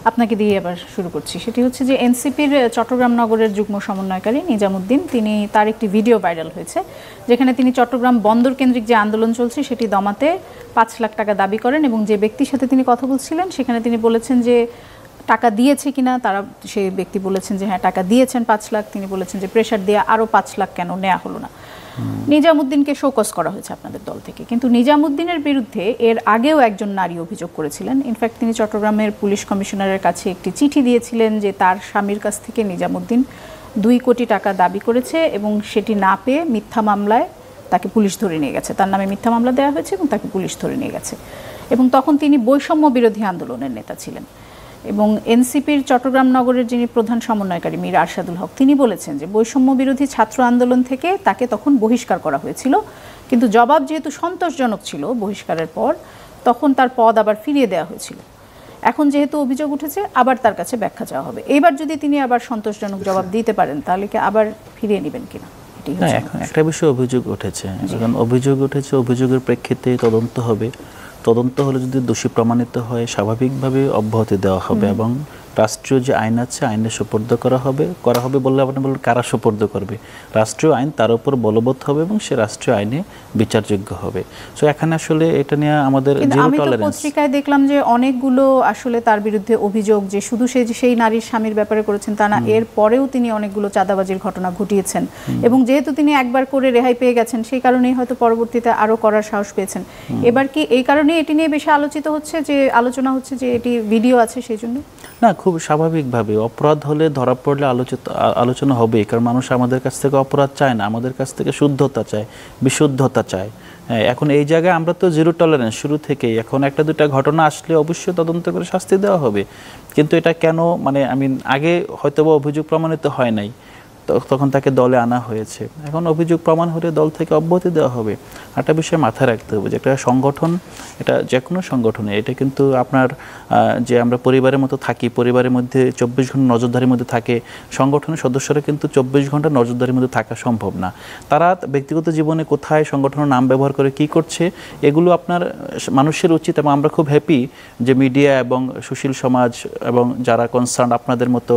আপনাকে দিয়ে আবার শুরু করছি। সেটি হচ্ছে যে এনসিপির চট্টগ্রাম নগরের যুগ্ম সমন্বয়কারী নিজামুদ্দিন, তার একটি ভিডিও ভাইরাল হয়েছে যেখানে তিনি চট্টগ্রাম বন্দর কেন্দ্রিক যে আন্দোলন চলছে সেটি দমাতে 5 লাখ টাকা দাবি করেন এবং যে ব্যক্তির সাথে তিনি কথা বলছিলেন সেখানে তিনি বলেছেন যে টাকা দিয়েছে কিনা, সেই ব্যক্তি বলেছেন যে হ্যাঁ টাকা দিয়েছেন 5 লাখ। তিনি বলেছেন যে প্রেশার দিয়ে আরও 5 লাখ কেন নেওয়া হলো না। নিজামুদ্দিনকে শোকজ করা হয়েছে আপনাদের দল থেকে, কিন্তু নিজামুদ্দিনের বিরুদ্ধে এর আগেও একজন নারী অভিযোগ করেছিলেন। ইনফ্যাক্ট তিনি চট্টগ্রামের পুলিশ কমিশনারের কাছে একটি চিঠি দিয়েছিলেন যে তার স্বামীর কাছ থেকে নিজামুদ্দিন 2 কোটি টাকা দাবি করেছে এবং সেটি না পেয়ে মিথ্যা মামলায় তাকে পুলিশ ধরে নিয়ে গেছে, তার নামে মিথ্যা মামলা দেওয়া হয়েছে এবং তাকে পুলিশ ধরে নিয়ে গেছে। এবং তখন তিনি বৈষম্য বিরোধী আন্দোলনের নেতা ছিলেন। এবং এনসিপির চট্টগ্রাম নগরের যিনি প্রধান সমন্বয়কারী মীর আরশাদুল হক, তিনি বলেছেন যে বৈষম্য বিরোধী ছাত্র আন্দোলন থেকে তাকে তখন বহিষ্কার করা হয়েছিল, কিন্তু জবাব যেহেতু সন্তোষজনক ছিল বহিষ্কারের পর, তখন তার পদ আবার ফিরিয়ে দেওয়া হয়েছিল। এখন যেহেতু অভিযোগ উঠেছে আবার তার কাছে ব্যাখ্যা চাওয়া হবে। এইবার যদি তিনি আবার সন্তোষজনক জবাব দিতে পারেন তাহলে কি আবার ফিরিয়ে নেবেন কিনা? এখন একটা বিষয় অভিযোগ উঠেছে, যখন অভিযোগ উঠেছে অভিযোগের প্রেক্ষিতে তদন্ত হবে, তদন্ত হলে যদি দোষী প্রমাণিত হয় স্বাভাবিকভাবে অব্যাহতি দেওয়া হবে এবং রাষ্ট্রীয় যে আইন আছে আইনে সুপর্দ করা হবে বললে আপনি বলবেন কারা সুপর্দ করবে, রাষ্ট্রীয় আইন তার উপর বলবৎ হবে এবং সে রাষ্ট্রীয় আইনে বিচারযোগ্য হবে। সো এখানে আসলে এটা নিয়ে আমাদের জিরো টলারেন্স। পত্রিকায় দেখলাম যে অনেকগুলো আসলে তার বিরুদ্ধে অভিযোগ যে শুধু সেই নারীর স্বামীর ব্যাপারে করেছেন তা না, এর পরেও তিনি অনেকগুলো চাঁদাবাজির ঘটনা ঘটিয়েছেন এবং যেহেতু তিনি একবার করে রেহাই পেয়ে গেছেন সেই কারণেই হয়তো পরবর্তীতে আরো করার সাহস পেয়েছেন। এবার কি এই কারণে এটি নিয়ে বেশি আলোচনা হচ্ছে যে এটি ভিডিও আছে সেই জন্য? না, খুব স্বাভাবিকভাবে অপরাধ হলে ধরা পড়লে আলোচনা হবেই, কারণ মানুষ আমাদের কাছ থেকে অপরাধ চায় না, আমাদের কাছ থেকে শুদ্ধতা চায়, বিশুদ্ধতা চায়। হ্যাঁ, এখন এই জায়গায় আমরা তো জিরো টলারেন্স শুরু থেকেই। এখন একটা দুটা ঘটনা আসলে অবশ্যই তদন্ত করে শাস্তি দেওয়া হবে, কিন্তু এটা কেন আগে হয়তোবা অভিযোগ প্রমাণিত হয় নাই, তখন তাকে দলে আনা হয়েছে, এখন অভিযোগ প্রমাণ হলে দল থেকে অব্যাহতি দেওয়া হবে। একটা বিষয় মাথায় রাখতে হবে যে একটা সংগঠন, এটা যে কোনো সংগঠনে, এটা কিন্তু আপনার যে আমরা পরিবারের মতো থাকি, পরিবারের মধ্যে 24 ঘন্টা নজরদারির মধ্যে থাকে, সংগঠনের সদস্যরা কিন্তু 24 ঘন্টা নজরদারির মধ্যে থাকা সম্ভব না। তারা ব্যক্তিগত জীবনে কোথায় সংগঠনের নাম ব্যবহার করে কি করছে এগুলো আপনার মানুষের উচিত। এবং আমরা খুব হ্যাপি যে মিডিয়া এবং সুশীল সমাজ এবং যারা কনসার্ন আপনাদের মতো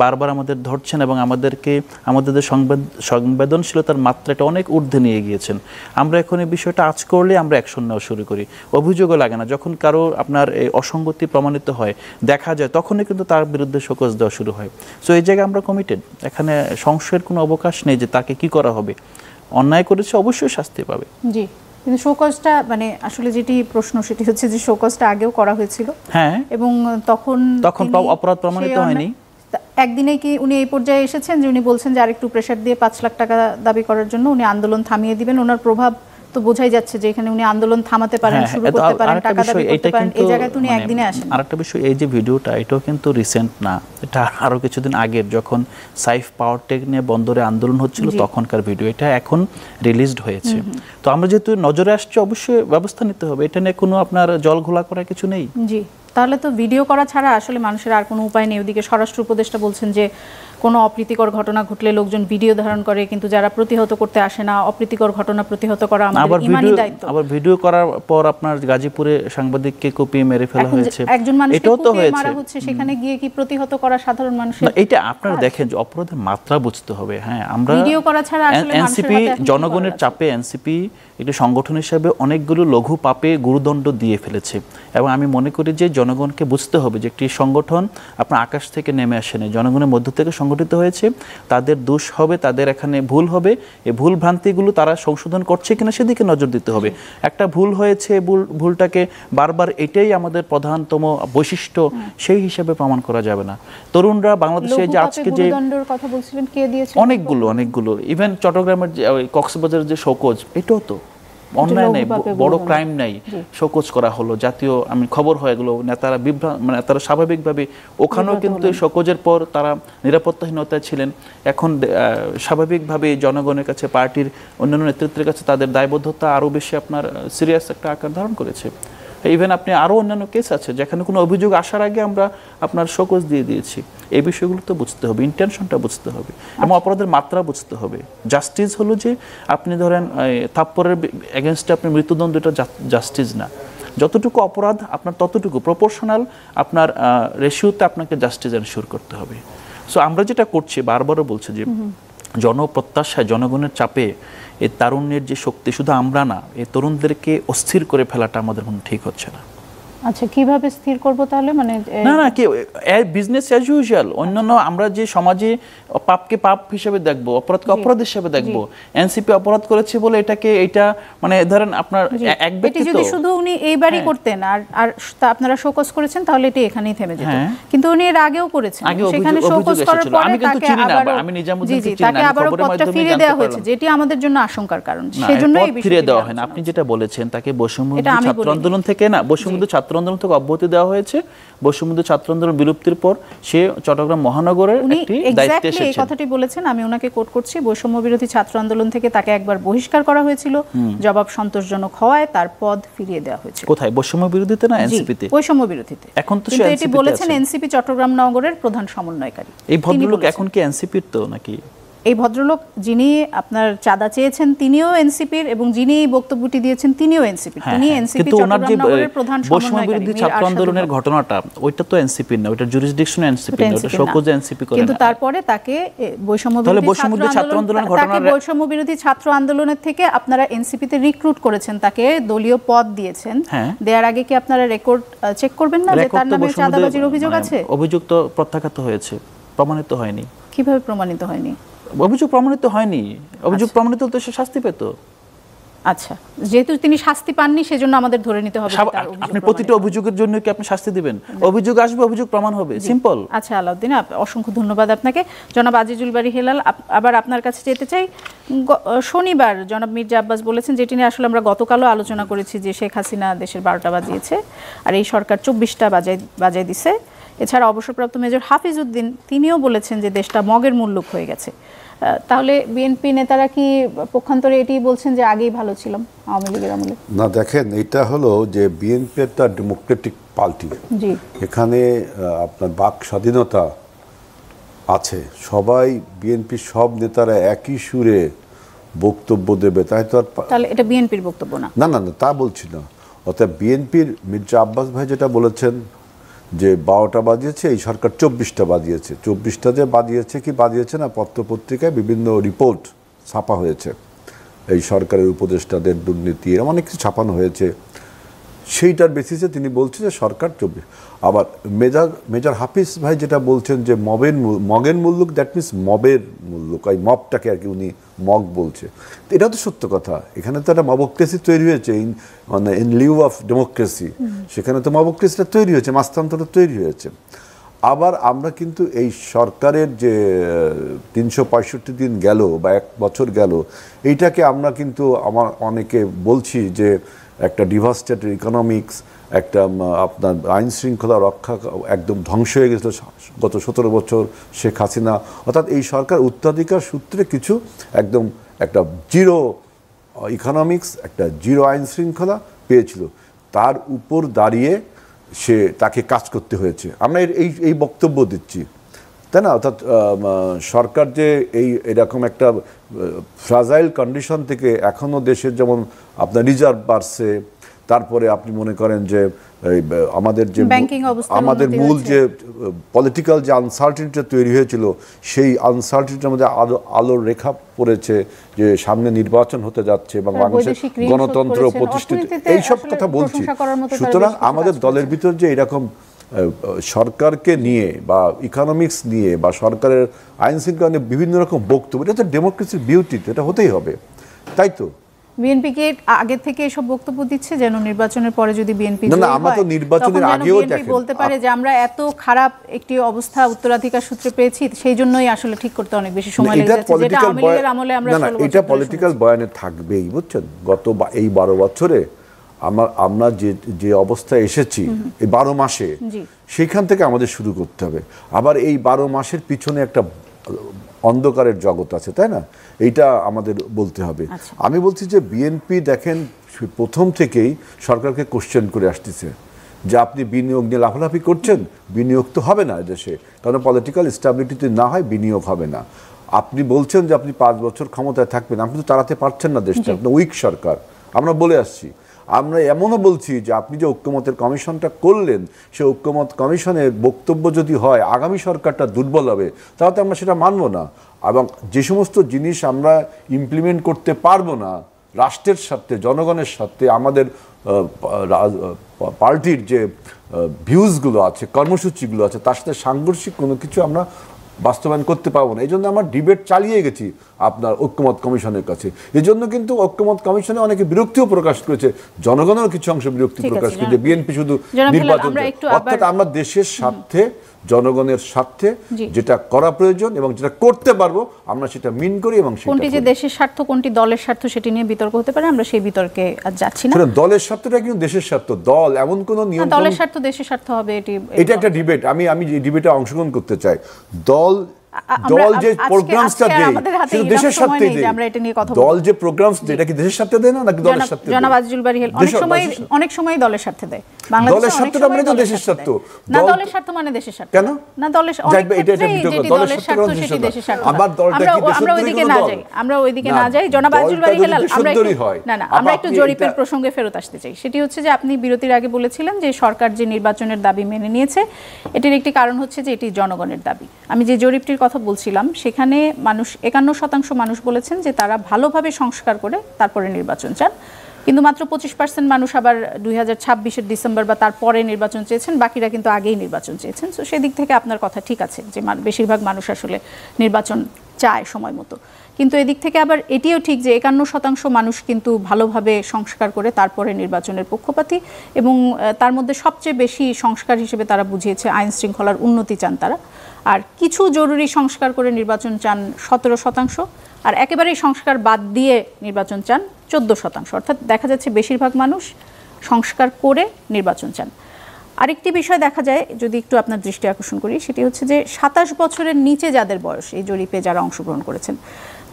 বারবার আমাদের ধরছেন এবং আমাদের সংবেদনশীলতার মাত্রাটা অনেক ঊর্ধ্বে নিয়ে গিয়েছেন। আমরা এখন এই বিষয়টা আজ করলে আমরা অ্যাকশন নেওয়া শুরু করি, অভিযোগও লাগে না। যখন কারো আপনার এই অসঙ্গতি প্রমাণিত হয়, দেখা যায়, তখনই কিন্তু তার বিরুদ্ধে শোকজ দেওয়া শুরু হয়। সো এই জায়গায় আমরা কমিটেড, এখানে সংশয়ের কোনো অবকাশ নেই যে তাকে কি করা হবে। অন্যায় করেছে অবশ্যই শাস্তি পাবে। জি, কিন্তু শোকজটা আসলে যেটি প্রশ্ন সেটি হচ্ছে যে শোকজটা আগেও করা হয়েছিল, হ্যাঁ, এবং তখন অপরাধ প্রমাণিত হয়নি। একদিনে কি উনি এই পর্যায়ে এসেছেন যে উনি বলছেন যে আরেকটু প্রেসার দিয়ে 5 লাখ টাকা দাবি করার জন্য উনি আন্দোলন থামিয়ে দিবেন? ওনার প্রভাব তো বোঝাই যাচ্ছে যে এখানে উনি আন্দোলন থামাতে পারেন, শুরু করতে পারেন, টাকা দাবি করতে পারেন। এই জায়গায় তো উনি একদিনে আসেন। আরেকটা বিষয়, এই যে ভিডিওটা এটাও কিন্তু রিসেন্ট না, এটা আরো কিছুদিন আগের, যখন সাইফ পাওয়ার টেক নিয়ে বন্দরে আন্দোলন হচ্ছিল তখনকার ভিডিও, এটা এখন রিলিজড হয়েছে। তো আমরা যেহেতু নজরে আসছে অবশ্যই ব্যবস্থা নিতে হবে, এটা নিয়ে কোনো আপনার জল ঘোলা করার কিছু নেই। জি, তাহলে তো ভিডিও করা ছাড়া আসলে মানুষের আর কোনো উপায় নেই। ওদিকে স্বরাষ্ট্র উপদেষ্টা বলছেন যে কোনো অপ্রীতিকর ঘটনা ঘটলে লোকজন ভিডিও ধারণ করে, কিন্তু যারা প্রতিহত করতে আসে না, অপ্রীতিকর ঘটনা প্রতিহত করা আমাদের ইমানি দায়িত্ব। আবার ভিডিও করার পর আপনার গাজীপুরে সাংবাদিককে কুপিয়ে মেরে ফেলা হয়েছে, একজন মানুষকে কুপিয়ে মারা হচ্ছে, সেখানে গিয়ে কি প্রতিহত করা সাধারণ মানুষের? এটা আপনারা দেখেন যে অপরাধের মাত্রা বুঝতে হবে। হ্যাঁ, আমরা ভিডিও করা ছাড়া আসলে এনসিপি জনগণের চাপে, এনসিপি একটি সংগঠন হিসেবে অনেকগুলো লঘু পাপে গুরুদণ্ড দিয়ে ফেলেছে এবং আমি মনে করি যে জনগণকে বুঝতে হবে যে একটি সংগঠন আপনার আকাশ থেকে নেমে আসেনি, জনগণের মধ্য থেকে সংগঠিত হয়েছে। তাদের দোষ হবে, তাদের এখানে ভুল হবে, এই ভুল ভ্রান্তিগুলো তারা সংশোধন করছে কিনা সেদিকে নজর দিতে হবে। একটা ভুল হয়েছে, ভুলটাকে বারবার এটাই আমাদের প্রধানতম বৈশিষ্ট্য সেই হিসাবে প্রমাণ করা যাবে না। তরুণরা বাংলাদেশে যে আজকে যে কথা বলছিলেন, কে দিয়েছে? অনেকগুলো ইভেন চট্টগ্রামের যে কক্সবাজারের যে শোকজ, এটাও তো অন্যায় নেই, বড় ক্রাইম নাই, শোকজ করা হলো, জাতীয় খবর হয় এগুলো, নেতারা নেতারা স্বাভাবিকভাবে ওখানেও কিন্তু শোকজের পর তারা নিরাপত্তাহীনতায় ছিলেন। এখন স্বাভাবিকভাবে জনগণের কাছে, পার্টির অন্যান্য নেতৃত্বের কাছে তাদের দায়বদ্ধতা আরও বেশি আপনার সিরিয়াস একটা আকার ধারণ করেছে। ইভেন আপনি আরও অন্যান্য কেস আছে যেখানে কোনো অভিযোগ আসার আগে আমরা আপনার শোকজ দিয়ে দিয়েছি। এই বিষয়গুলো তো বুঝতে হবে, ইন্টেনশনটা বুঝতে হবে এবং অপরাধের মাত্রা বুঝতে হবে। জাস্টিস হলো যে আপনি ধরেন থাপ্পড়ের এগেনস্টে আপনি মৃত্যুদণ্ড, এটা জাস্টিস না। যতটুকু অপরাধ আপনার ততটুকু প্রপোর্শনাল আপনার রেশিওতে আপনাকে জাস্টিস এনশিওর করতে হবে। সো আমরা যেটা করছি, বারবারও বলছি যে জনপ্রত্যাশায়, জনগণের চাপে এই তারুণ্যের যে শক্তি, শুধু আমরা না, এই তরুণদেরকে অস্থির করে ফেলাটা আমাদের কোনো ঠিক হচ্ছে না। আচ্ছা, কিভাবে স্থির করব তাহলে? মানে না কি বিজনেস অ্যাজ ইউজুয়াল, অন্যান্য আমরা যে সমাজে পাপকে পাপ হিসেবে দেখবো, অপরাধকে অপরাধ হিসেবে দেখবো। এনসিপি অপরাধ করেছে বলে এটা মানে ধরেন আপনার এক ব্যক্তি, যদি শুধু উনি এইবারই করতেন আর আপনারা শোকজ করেছেন তাহলে এটি এখানেই থেমে যেত, কিন্তু উনি এর আগেও করেছেন, সেখানে শোকজ করার পরে আমি কিন্তু চিনি না, আমি নিজামুদ্দিন চিনি না, তাকে আবারও পদটা ফিরিয়ে দেওয়া হয়েছে, যেটি আমাদের জন্য আশঙ্কার কারণ। সেজন্য এই বিষয়টি ফিরিয়ে দেওয়া হয় না। আপনি যেটা বলেছেন তাকে বৈষম্যবিরোধী ছাত্র আন্দোলন থেকে ছাত্র আন্দোলন থেকে অব্যাহতি দেওয়া হয়েছে। বৈষম্যবিরোধী ছাত্র আন্দোলন বিলুপ্তির পর সে চট্টগ্রাম মহানগরের একটি দায়িত্বে এসেছেন। এই কথাটি বলেছেন, আমি ওনাকে কোট করছি, বৈষম্যবিরোধী ছাত্র আন্দোলন থেকে তাকে একবার বহিষ্কার করা হয়েছিল, জবাব সন্তোষজনক হওয়ায় তার পদ ফিরিয়ে দেওয়া হয়েছে। কোথায়? বৈষম্যবিরোধীতে না এনসিপিতে? বৈষম্যবিরোধীতে। এখন তো এটি বলেছেন এনসিপি চট্টগ্রাম নগরের প্রধান সমন্বয়কারী। এই ভদ্রলোক এখন কি এনসিপির তো নাকি? এই ভদ্রলোক যিনি আপনার চাঁদা চেয়েছেন তিনিও এনসিপির, এবং যিনি এই বক্তব্যটি দিয়েছেন তিনিও এনসিপির। তিনি এনসিপি চট্টগ্রাম নগরের প্রধান সমন্বয়কারী। বৈষম্যবিরোধী ছাত্র আন্দোলনের ঘটনাটা ওইটা তো এনসিপির না, ওইটা জুরিসডিকশন এনসিপি না, ওটা শোকজ এনসিপি করে। কিন্তু তারপরে তাকে বৈষম্যবিরোধী ছাত্র আন্দোলনের থেকে আপনারা এনসিপিতে রিক্রুট করেছেন, তাকে দলীয় পদ দিয়েছেন। দেওয়ার আগে কি আপনারা রেকর্ড চেক করবেন না যে তার নামে চাঁদাবাজির অভিযোগ আছে? অভিযোগ তো প্রত্যাখ্যাত হয়েছে, প্রমাণিত হয়নি। কিভাবে প্রমাণিত হয়নি? অভিযোগ প্রমাণিত হয়নি, অভিযোগ প্রমাণিত হলে সে শাস্তি পেত। আচ্ছা, যেহেতু তিনি শাস্তি পাননি সেজন্য আমাদের ধরে নিতে হবে আপনি প্রতিটা অভিযোগের জন্য কি আপনি শাস্তি দিবেন? অভিযোগ আসবে, অভিযোগ প্রমাণ হবে, সিম্পল। আচ্ছা আলাউদ্দিন, অসংখ্য ধন্যবাদ আপনাকে। জনাব আজিজুল বারী হেলাল, আবার আপনার কাছে যেতে চাই। শনিবার জনাব মির্জা আব্বাস বলেছেন, যেটি নিয়ে আসলে আমরা গতকালও আলোচনা করেছি, যে শেখ হাসিনা দেশের 12টা বাজিয়েছে আর এই সরকার 24টা বাজায় দিছে। এছাড়া অবসরপ্রাপ্ত মেজর হাফিজউদ্দিন তিনিও বলেছেন যে দেশটা মগের মুল্লুক হয়ে গেছে। তাহলে বিএনপি নেতারা কি পক্ষান্তরে এটি বলছেন যে আগেই ভালো ছিলাম আওয়ামী লীগের আমলে? না, দেখেন, এটা হলো যে বিএনপি একটা ডেমোক্রেটিক পার্টি, এখানে আপনার বাক স্বাধীনতা আছে, সবাই বিএনপির সব নেতারা একই সুরে বক্তব্য দেবে, তাই তো? তাহলে এটা বিএনপির বক্তব্য না? না না না, তা বলছি না। অর্থাৎ বিএনপির মির্জা আব্বাস ভাই যেটা বলেছেন যে 12টা বাজিয়েছে, এই সরকার 24টা বাজিয়েছে। 24টা যে বাজিয়েছে না, পত্রপত্রিকায় বিভিন্ন রিপোর্ট ছাপা হয়েছে, এই সরকারের উপদেষ্টাদের দুর্নীতি অনেক কিছু ছাপানো হয়েছে। সেইটার বেসিসে তিনি বলছেন যে সরকার 24। আবার মেজর হাফিজ ভাই যেটা বলছেন যে মগের মুল্লুক, দ্যাট মিনস মবের মুল্লুক, এই মবটাকে আর কি উনি মগ বলছে। এটা তো সত্য কথা, এখানে তো একটা মবক্রেসি তৈরি হয়েছে, মানে ইন লিউ অফ ডেমোক্রেসি, সেখানে তো মবক্রেসিটা তৈরি হয়েছে, মাস্তান্তরটা তৈরি হয়েছে। আবার আমরা কিন্তু এই সরকারের যে 365 দিন গেল বা 1 বছর গেল, এইটাকে আমরা কিন্তু অনেকে বলছি যে একটা ডিভাস্টেটেড ইকোনমিক্স, একটা আপনার আইন শৃঙ্খলা রক্ষা একদম ধ্বংস হয়ে গেছিল গত 17 বছর শেখ হাসিনা। অর্থাৎ এই সরকার উত্তরাধিকার সূত্রে কিছু একদম একটা জিরো ইকোনমিক্স, একটা জিরো আইন শৃঙ্খলা পেয়েছিল, তার উপর দাঁড়িয়ে তাকে কাজ করতে হয়েছে। আমরা এই বক্তব্য দিচ্ছি, তাই না? অর্থাৎ সরকার যে এরকম একটা ফ্রাজাইল কন্ডিশন থেকে এখনও দেশের যেমন আপনার রিজার্ভ বাড়ছে, তারপরে আপনি মনে করেন যে আমাদের মূল যে পলিটিক্যাল যে আনসার্টিনিটি তৈরি হয়েছিল, সেই আনসার্টিনিটির মধ্যে আলোর রেখা পড়েছে যে সামনে নির্বাচন হতে যাচ্ছে এবং বাংলাদেশের গণতন্ত্র প্রতিষ্ঠিত, এইসব কথা বলছি। সুতরাং আমাদের দলের ভিতর যে এরকম সরকারকে নিয়ে বা ইকোনমিক্স নিয়ে বা সরকারের আইন শৃঙ্খলা নিয়ে বিভিন্ন রকম বক্তব্য, এটা তো ডেমোক্রেসির বিউটি, এটা হতেই হবে, তাই তো? বিএনপি কি আগে থেকে এসব বক্তব্য দিচ্ছে যেন নির্বাচনের পরে যদি বিএনপি আমরা তো নির্বাচনের আগেও বলতে পারে যে আমরা এত খারাপ একটি অবস্থা উত্তরাধিকার সূত্রে পেয়েছি, সেই জন্যই আসলে ঠিক করতে অনেক বেশি সময় লেগে যাচ্ছে, যেটা আওয়ামী লীগের আমলে আমরা 16 বছর এটা পলিটিক্যাল বয়ানে থাকবেই, বুঝছেন? গত এই 12 বছরে আমরা যে অবস্থায় এসেছি, এই 12 মাসে, সেইখান থেকে আমাদের শুরু করতে হবে। আবার এই 12 মাসের পিছনে একটা অন্ধকারের জগৎ আছে, তাই না? এইটা আমাদের বলতে হবে। আমি বলছি যে বিএনপি দেখেন প্রথম থেকেই সরকারকে কোশ্চেন করে আসতেছে যে আপনি বিনিয়োগ নিয়ে লাফালাফি করছেন, বিনিয়োগ তো হবে না দেশে, কারণ পলিটিক্যাল স্টেবিলিটি যদি না হয় বিনিয়োগ হবে না। আপনি বলছেন যে আপনি 5 বছর ক্ষমতায় থাকবেন, আপনি তো তাড়াতে পারছেন না দেশটা, আপনি উইক সরকার, আমরা বলে আসছি। আমরা এমনও বলছি যে আপনি যে ঐক্যমতের কমিশনটা করলেন, সে ঐক্যমত কমিশনের বক্তব্য যদি হয় আগামী সরকারটা দুর্বল হবে, তাহলে আমরা সেটা মানব না। এবং যে সমস্ত জিনিস আমরা ইমপ্লিমেন্ট করতে পারবো না রাষ্ট্রের সাথে, জনগণের সাথে, আমাদের পার্টির যে ভিউজগুলো আছে, কর্মসূচিগুলো আছে, তার সাথে সাংঘর্ষিক কোনো কিছু আমরা বাস্তবায়ন করতে পারবো না। এই জন্য আমরা ডিবেট চালিয়ে গেছি আপনার ঐক্যমত কমিশনের কাছে। এই জন্য কিন্তু ঐক্যমত কমিশনে অনেকে বিরক্তিও প্রকাশ করেছে, জনগণের কিছু অংশ বিরক্তি প্রকাশ করেছে, বিএনপি শুধু নির্বাচন, অর্থাৎ আমরা দেশের স্বার্থে, জনগণের স্বার্থে যেটা করা প্রয়োজন এবং যেটা করতে পারবো আমরা সেটা মিন করি। এবং কোনটি যে দেশের স্বার্থ, কোনটি দলের স্বার্থ, সেটি নিয়ে বিতর্ক হতে পারে, আমরা সেই বিতর্কে আজ যাচ্ছি না। দলের স্বার্থটা কিন্তু দেশের স্বার্থ, দল এমন কোন নিয়ম, দলের স্বার্থ দেশের স্বার্থ হবে, এটা একটা ডিবেট। আমি এই ডিবেটে অংশগ্রহণ করতে চাই। দল যে প্রোগ্রামসটা দেয় সেটা দেশের স্বার্থে দেয়। দল যে প্রোগ্রামস দেয় এটা কি দেশের স্বার্থে দেয় না, নাকি দলের স্বার্থে? জনাব আজিজুল বারী হেল অনেক সময় দলের স্বার্থে দেয়। দলের স্বার্থটা মানে তো দেশের স্বার্থ না, দলের স্বার্থ মানে দেশের স্বার্থ কেন না? দলের দলের স্বার্থ সেটি দেশের স্বার্থ। আমার দলটা কি আমরা ওইদিকে না যাই, আমরা ওইদিকে না যাই। জনাব আজিজুল বারী হেলাল, আমরা একটু জরিপের প্রসঙ্গে ফেরত আসতে চাই। সেটি হচ্ছে যে আপনি বিরতির আগে বলেছিলেন যে সরকার যে নির্বাচনের দাবি মেনে নিয়েছে, এটির একটি কারণ হচ্ছে যে এটি জনগণের দাবি। আমি যে জরিপটির কথা বলছিলাম সেখানে মানুষ 51% মানুষ বলেছেন যে তারা ভালোভাবে সংস্কার করে তারপরে নির্বাচন চান, কিন্তু মাত্র 25% মানুষ আবার 2026-এর ডিসেম্বর বা তারপরে নির্বাচন চেয়েছেন, বাকিরা কিন্তু আগেই নির্বাচন চেয়েছেন। তো সেদিক থেকে আপনার কথা ঠিক আছে যে বেশিরভাগ মানুষ আসলে নির্বাচন চায় সময় মতো। কিন্তু এদিক থেকে আবার এটিও ঠিক যে 51% মানুষ কিন্তু ভালোভাবে সংস্কার করে তারপরে নির্বাচনের পক্ষপাতী, এবং তার মধ্যে সবচেয়ে বেশি সংস্কার হিসেবে তারা বুঝিয়েছে আইন শৃঙ্খলার উন্নতি চান তারা। আর কিছু জরুরি সংস্কার করে নির্বাচন চান 17%, আর একেবারেই সংস্কার বাদ দিয়ে নির্বাচন চান 14%। অর্থাৎ দেখা যাচ্ছে বেশিরভাগ মানুষ সংস্কার করে নির্বাচন চান। আরেকটি বিষয় দেখা যায়, যদি একটু আপনার দৃষ্টি আকর্ষণ করি, সেটি হচ্ছে যে 27 বছরের নিচে যাদের বয়স, এই জরিপে যারা অংশগ্রহণ করেছেন,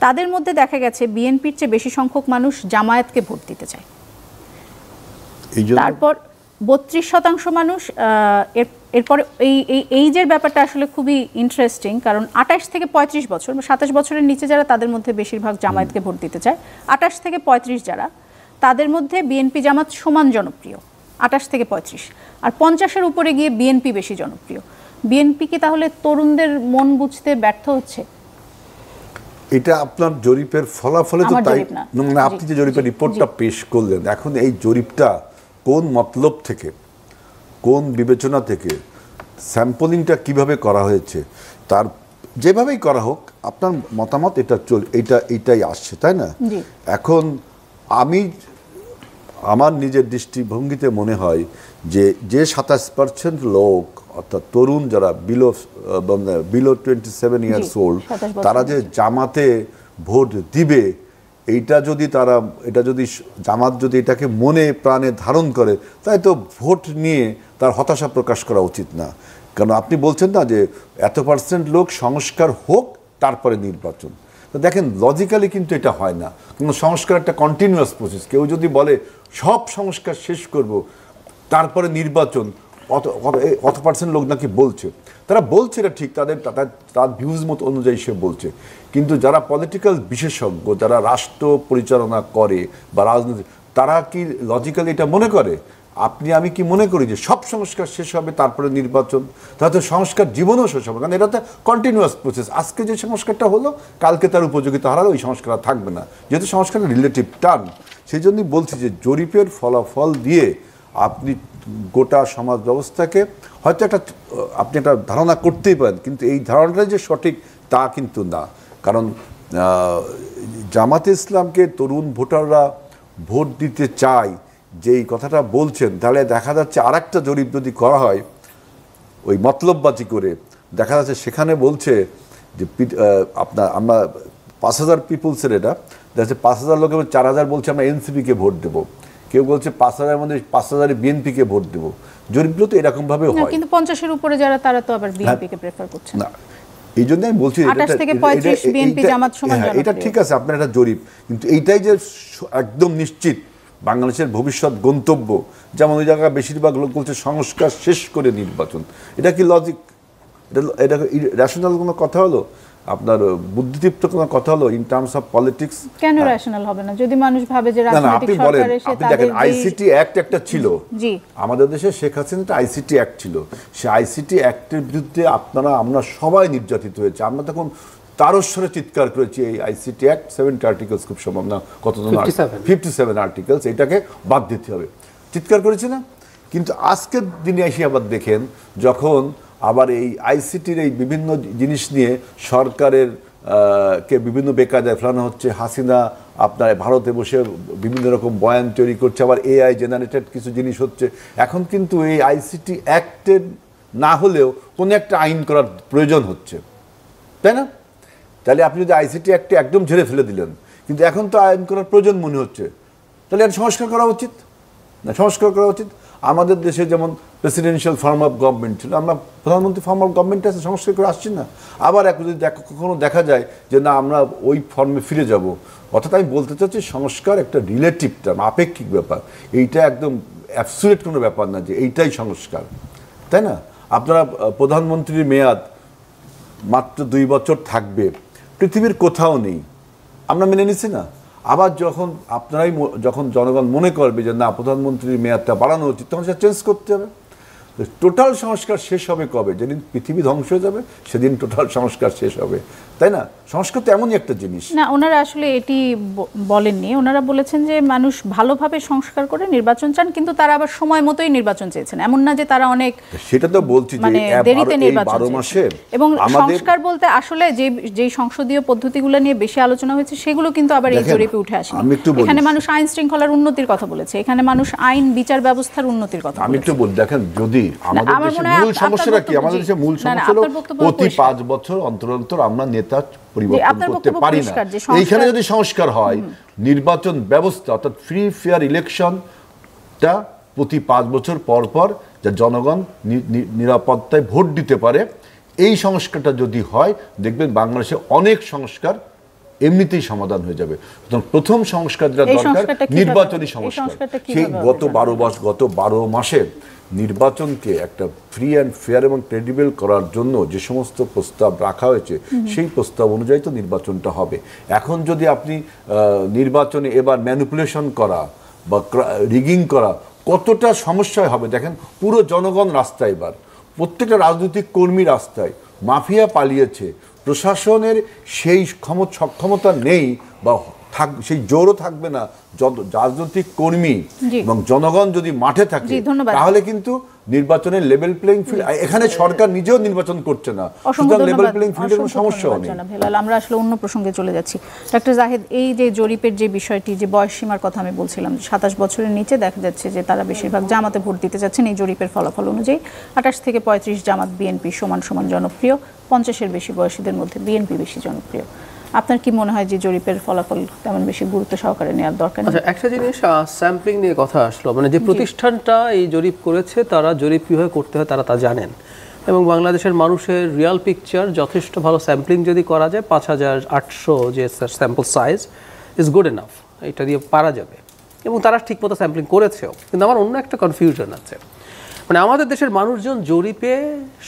তাদের মধ্যে দেখা গেছে বিএনপির চেয়ে বেশি সংখ্যক মানুষ জামায়াতকে ভোট দিতে চায়। তারপর 32% মানুষ এরপরে এই যে ব্যাপারটা আসলে খুবই ইন্টারেস্টিং, কারণ 28 থেকে 35 বছর, 27 বছরের নিচে যারা, তাদের মধ্যে বেশিরভাগ জামায়াতকে ভোট দিতে চায়। 28 থেকে 35 যারা, তাদের মধ্যে বিএনপি জামাত সমান জনপ্রিয়, 28 থেকে 35। আর 50-এর উপরে গিয়ে বিএনপি বেশি জনপ্রিয়। বিএনপি কি তাহলে তরুণদের মন বুঝতে ব্যর্থ হচ্ছে? এটা আপনার জরিপের ফলাফলে তো তাই না। আপনি যে জরিপের রিপোর্টটা পেশ করলেন, এখন এই জরিপটা কোন মতলব থেকে, কোন বিবেচনা থেকে, স্যাম্পলিংটা কিভাবে করা হয়েছে, তার যেভাবেই করা হোক আপনার মতামত এইটাই আসছে, তাই না? এখন আমার নিজের দৃষ্টিভঙ্গিতে মনে হয় যে 27% লোক, অর্থাৎ তরুণ যারা বিলো 27 ইয়ার্স ওল্ড, তারা যে জামাতে ভোট দিবে, এটা যদি জামাত যদি এটাকে মনে প্রাণে ধারণ করে, তাই তো ভোট নিয়ে তার হতাশা প্রকাশ করা উচিত না। কারণ আপনি বলছেন না যে এত % লোক সংস্কার হোক তারপরে নির্বাচন। তো দেখেন লজিক্যালি কিন্তু এটা হয় না। কোনো সংস্কার একটা কন্টিনিউয়াস প্রসেস। কেউ যদি বলে সব সংস্কার শেষ করব তারপরে নির্বাচন, অত % লোক নাকি বলছে, তারা বলছে এটা ঠিক, তার ভিউজ মতো অনুযায়ী সে বলছে। কিন্তু যারা পলিটিক্যাল বিশেষজ্ঞ, যারা রাষ্ট্র পরিচালনা করে বা রাজনীতি, তারা কি লজিক্যালি এটা মনে করে? আমি কি মনে করি যে সব সংস্কার শেষ হবে তারপরে নির্বাচন? তাহলে সংস্কার জীবনেও শেষ হবে, কারণ এটা তো কন্টিনিউয়াস প্রসেস। আজকে যে সংস্কারটা হলো, কালকে তার উপযোগিতা হারালে ওই সংস্কার থাকবে না, যেহেতু সংস্কারের রিলেটিভ টার্ম। সেই জন্যই বলছি যে জরিপের ফলাফল দিয়ে আপনি গোটা সমাজ ব্যবস্থাকে হয়তো আপনি একটা ধারণা করতেই পারেন, কিন্তু এই ধারণাটা যে সঠিক তা কিন্তু না। কারণ জামাতে ইসলামকে তরুণ ভোটাররা ভোট দিতে চায় যেই কথাটা বলছেন, তাহলে দেখা যাচ্ছে আরেকটা জরিপ যদি করা হয় ওই মতলববাজি করে, দেখা যাচ্ছে সেখানে বলছে যে আমরা 5000 পিপুলসের, এটা দেখা যাচ্ছে 5000 লোকের 4000 বলছে আমরা এনসিপিকে ভোট দেবো, কেউ বলছে 5000-এর মধ্যে 5000 বিএনপিকে ভোট দেবো। জরিপগুলো তো এরকম ভাবে হয়, কিন্তু 50-এর উপরে যারা, তারা তো আবার বিএনপিকে প্রেফার করছে না। এই জন্য আমি বলছি 28 থেকে 35 বিএনপি জামাত সমান জনপ্রিয়। এটা ঠিক আছে, আপনার একটা জরিপ, কিন্তু এইটাই যে একদম নিশ্চিত বাংলাদেশের ভবিষ্যৎ গন্তব্য, যেমন ওই জায়গায় বেশিরভাগ লোক বলছে সংস্কার শেষ করে নির্বাচন, এটা কি লজিক? এটা র্যাশনাল কোনো কথা হলো? আপনার বুদ্ধিদীপ্ত কোনো কথা হলো ইন টার্মস অফ পলিটিক্স? কেন র্যাশনাল হবে না? যদি মানুষ ভাবে যে রাজনৈতিক সরকার এসে আপনি দেখেন আইসিটি অ্যাক্ট একটা ছিল, আমাদের দেশে শেখ হাসিনার আইসিটি অ্যাক্ট ছিল, সেই আইসিটি অ্যাক্টের বিরুদ্ধে আমরা সবাই নির্যাতিত হয়েছে। আমরা তখন তারস্বরে চিৎকার করেছি এই আইসিটি অ্যাক্ট 70 আর্টিকেলস, খুব সম্ভব না কত 57 আর্টিকেলস, এটাকে বাদ দিতে হবে। চিৎকার করেছি না? কিন্তু আজকের দিনে এসে আবার দেখেন, যখন আবার এই আইসিটির এই বিভিন্ন জিনিস নিয়ে সরকারের কে বিভিন্ন বেকায়দায় ফেলানো হচ্ছে, হাসিনা আপনার ভারতে বসে বিভিন্ন রকম বয়ান তৈরি করছে, আবার এআই জেনারেটেড কিছু জিনিস হচ্ছে। এখন কিন্তু এই আইসিটি অ্যাক্টের না হলেও কোনো একটা আইন করার প্রয়োজন হচ্ছে, তাই না? তাহলে আপনি যদি আইসিটি অ্যাক্টে একদম ঝেড়ে ফেলে দিলেন, কিন্তু এখন তো আইন করার প্রয়োজন মনে হচ্ছে, তাহলে এটা সংস্কার করা উচিত না? সংস্কার করা উচিত। আমাদের দেশে যেমন প্রেসিডেন্সিয়াল ফর্ম অফ গভর্নমেন্ট ছিল, আমরা প্রধানমন্ত্রী ফর্ম অফ গভর্নমেন্টে আছে, সংস্কার করে আসছি না। আবার যদি কখনো দেখা যায় যে না আমরা ওই ফর্মে ফিরে যাব, অর্থাৎ আমি বলতে চাচ্ছি সংস্কার একটা রিলেটিভ টার্ম, আপেক্ষিক ব্যাপার। এইটা একদম অ্যাবসুলেট কোনো ব্যাপার না যে এইটাই সংস্কার, তাই না? আপনারা প্রধানমন্ত্রীর মেয়াদ মাত্র 2 বছর থাকবে, পৃথিবীর কোথাও নেই, আমরা মেনে নিচ্ছি না। আবার যখন জনগণ মনে করবে যে না প্রধানমন্ত্রীর মেয়াদটা বাড়ানো উচিত, তখন সেটা চেঞ্জ করতে হবে। টোটাল সংস্কার শেষ হবে কবে? যেদিন পৃথিবী ধ্বংস হয়ে যাবে সেদিন টোটাল সংস্কার শেষ হবে, তাই না? সংস্কার তো এমনই একটা জিনিস না। ওনারা আসলে এটি বলেননি। ওনারা বলেছেন যে মানুষ ভালোভাবে সংস্কার করে নির্বাচন চান, কিন্তু তারা আবার সময় মতোই নির্বাচন চেয়েছেন, এমন না যে তারা অনেক সেটা তো বলছি যে দেরিতে নির্বাচন 12 মাসের। এবং সংস্কার বলতে আসলে যে সংসদীয় পদ্ধতিগুলো নিয়ে বেশি আলোচনা হয়েছে সেগুলো কিন্তু আবার এই জরিপে উঠে আসে। এখানে মানুষ আইন শৃঙ্খলার উন্নতির কথা বলেছে, এখানে মানুষ আইন বিচার ব্যবস্থার উন্নতির কথা বলেছে। আমি একটু বলি, দেখেন যদি আমাদের দেশের মূল সমস্যাটা কি, আমাদের দেশের মূল সমস্যা হলো প্রতি 5 বছর অন্তর অন্তর আমরা নেতা পরিবর্তন করতে পারি না। এইখানে যদি সংস্কার হয়, নির্বাচন ব্যবস্থা অর্থাৎ ফ্রি ফেয়ার ইলেকশনটা প্রতি 5 বছর পর পর যা জনগণ নিরাপত্তায় ভোট দিতে পারে, এই সংস্কারটা যদি হয়, দেখবেন বাংলাদেশে অনেক সংস্কার এমনিতেই সমাধান হয়ে যাবে। প্রথম সংস্কার যেটা দরকার নির্বাচনী সংস্কার। সেই গত 12 মাসের নির্বাচনকে একটা ফ্রি অ্যান্ড ফেয়ার এবং ক্রেডিবল করার জন্য যে সমস্ত প্রস্তাব রাখা হয়েছে, সেই প্রস্তাব অনুযায়ী তো নির্বাচনটা হবে। এখন যদি আপনি নির্বাচনে এবার ম্যানিপুলেশন করা বা রিগিং করা, কতটা সমস্যা হবে দেখেন। পুরো জনগণ রাস্তায়, এবার প্রত্যেকটা রাজনৈতিক কর্মী রাস্তায়, মাফিয়া পালিয়েছে, প্রশাসনের সেই সক্ষমতা নেই বা সেই জোরও থাকবে না। রাজনৈতিক কর্মী এবং জনগণ যদি মাঠে থাকে, তাহলে কিন্তু নির্বাচনের লেভেল প্লেইং ফিল্ড, এখানে সরকার নিজেও নির্বাচন করছে না, সুতরাং লেভেল প্লেইং ফিল্ডের কোনো সমস্যা নেই। আমরা আসলে অন্য প্রসঙ্গে চলে যাচ্ছি। ডক্টর জাহিদ, এই যে জরিপের যে বিষয়টি, যে বয়স সীমার কথা আমি বলছিলাম, 27 বছরের নিচে দেখা যাচ্ছে যে তারা বেশিরভাগ জামাতে ভোট দিতে যাচ্ছেন। এই জরিপের ফলাফল অনুযায়ী 28 থেকে 35 জামাত বিএনপি সমান জনপ্রিয়, 50-এর বেশি বয়সীদের মধ্যে বিএনপি বেশি জনপ্রিয়। আপনার কি মনে হয় যে জরিপের ফলাফল তেমন বেশি গুরুত্ব সহকারে নেওয়ার দরকার নেই? আচ্ছা, একটা জিনিস স্যাম্পলিং নিয়ে কথা আসলো, মানে যে প্রতিষ্ঠানটা এই জরিপ করেছে তারা জরিপ কীভাবে করতে হয় তারা তা জানেন, এবং বাংলাদেশের মানুষের রিয়াল পিকচার যথেষ্ট ভালো স্যাম্পলিং যদি করা যায়, 5800 যে sample size is good enough, এটা দিয়ে পারা যাবে, এবং তারা ঠিকমতো স্যাম্পলিং করেছেও। কিন্তু আমার অন্য একটা কনফিউশন আছে, মানে আমাদের দেশের মানুষজন জরিপে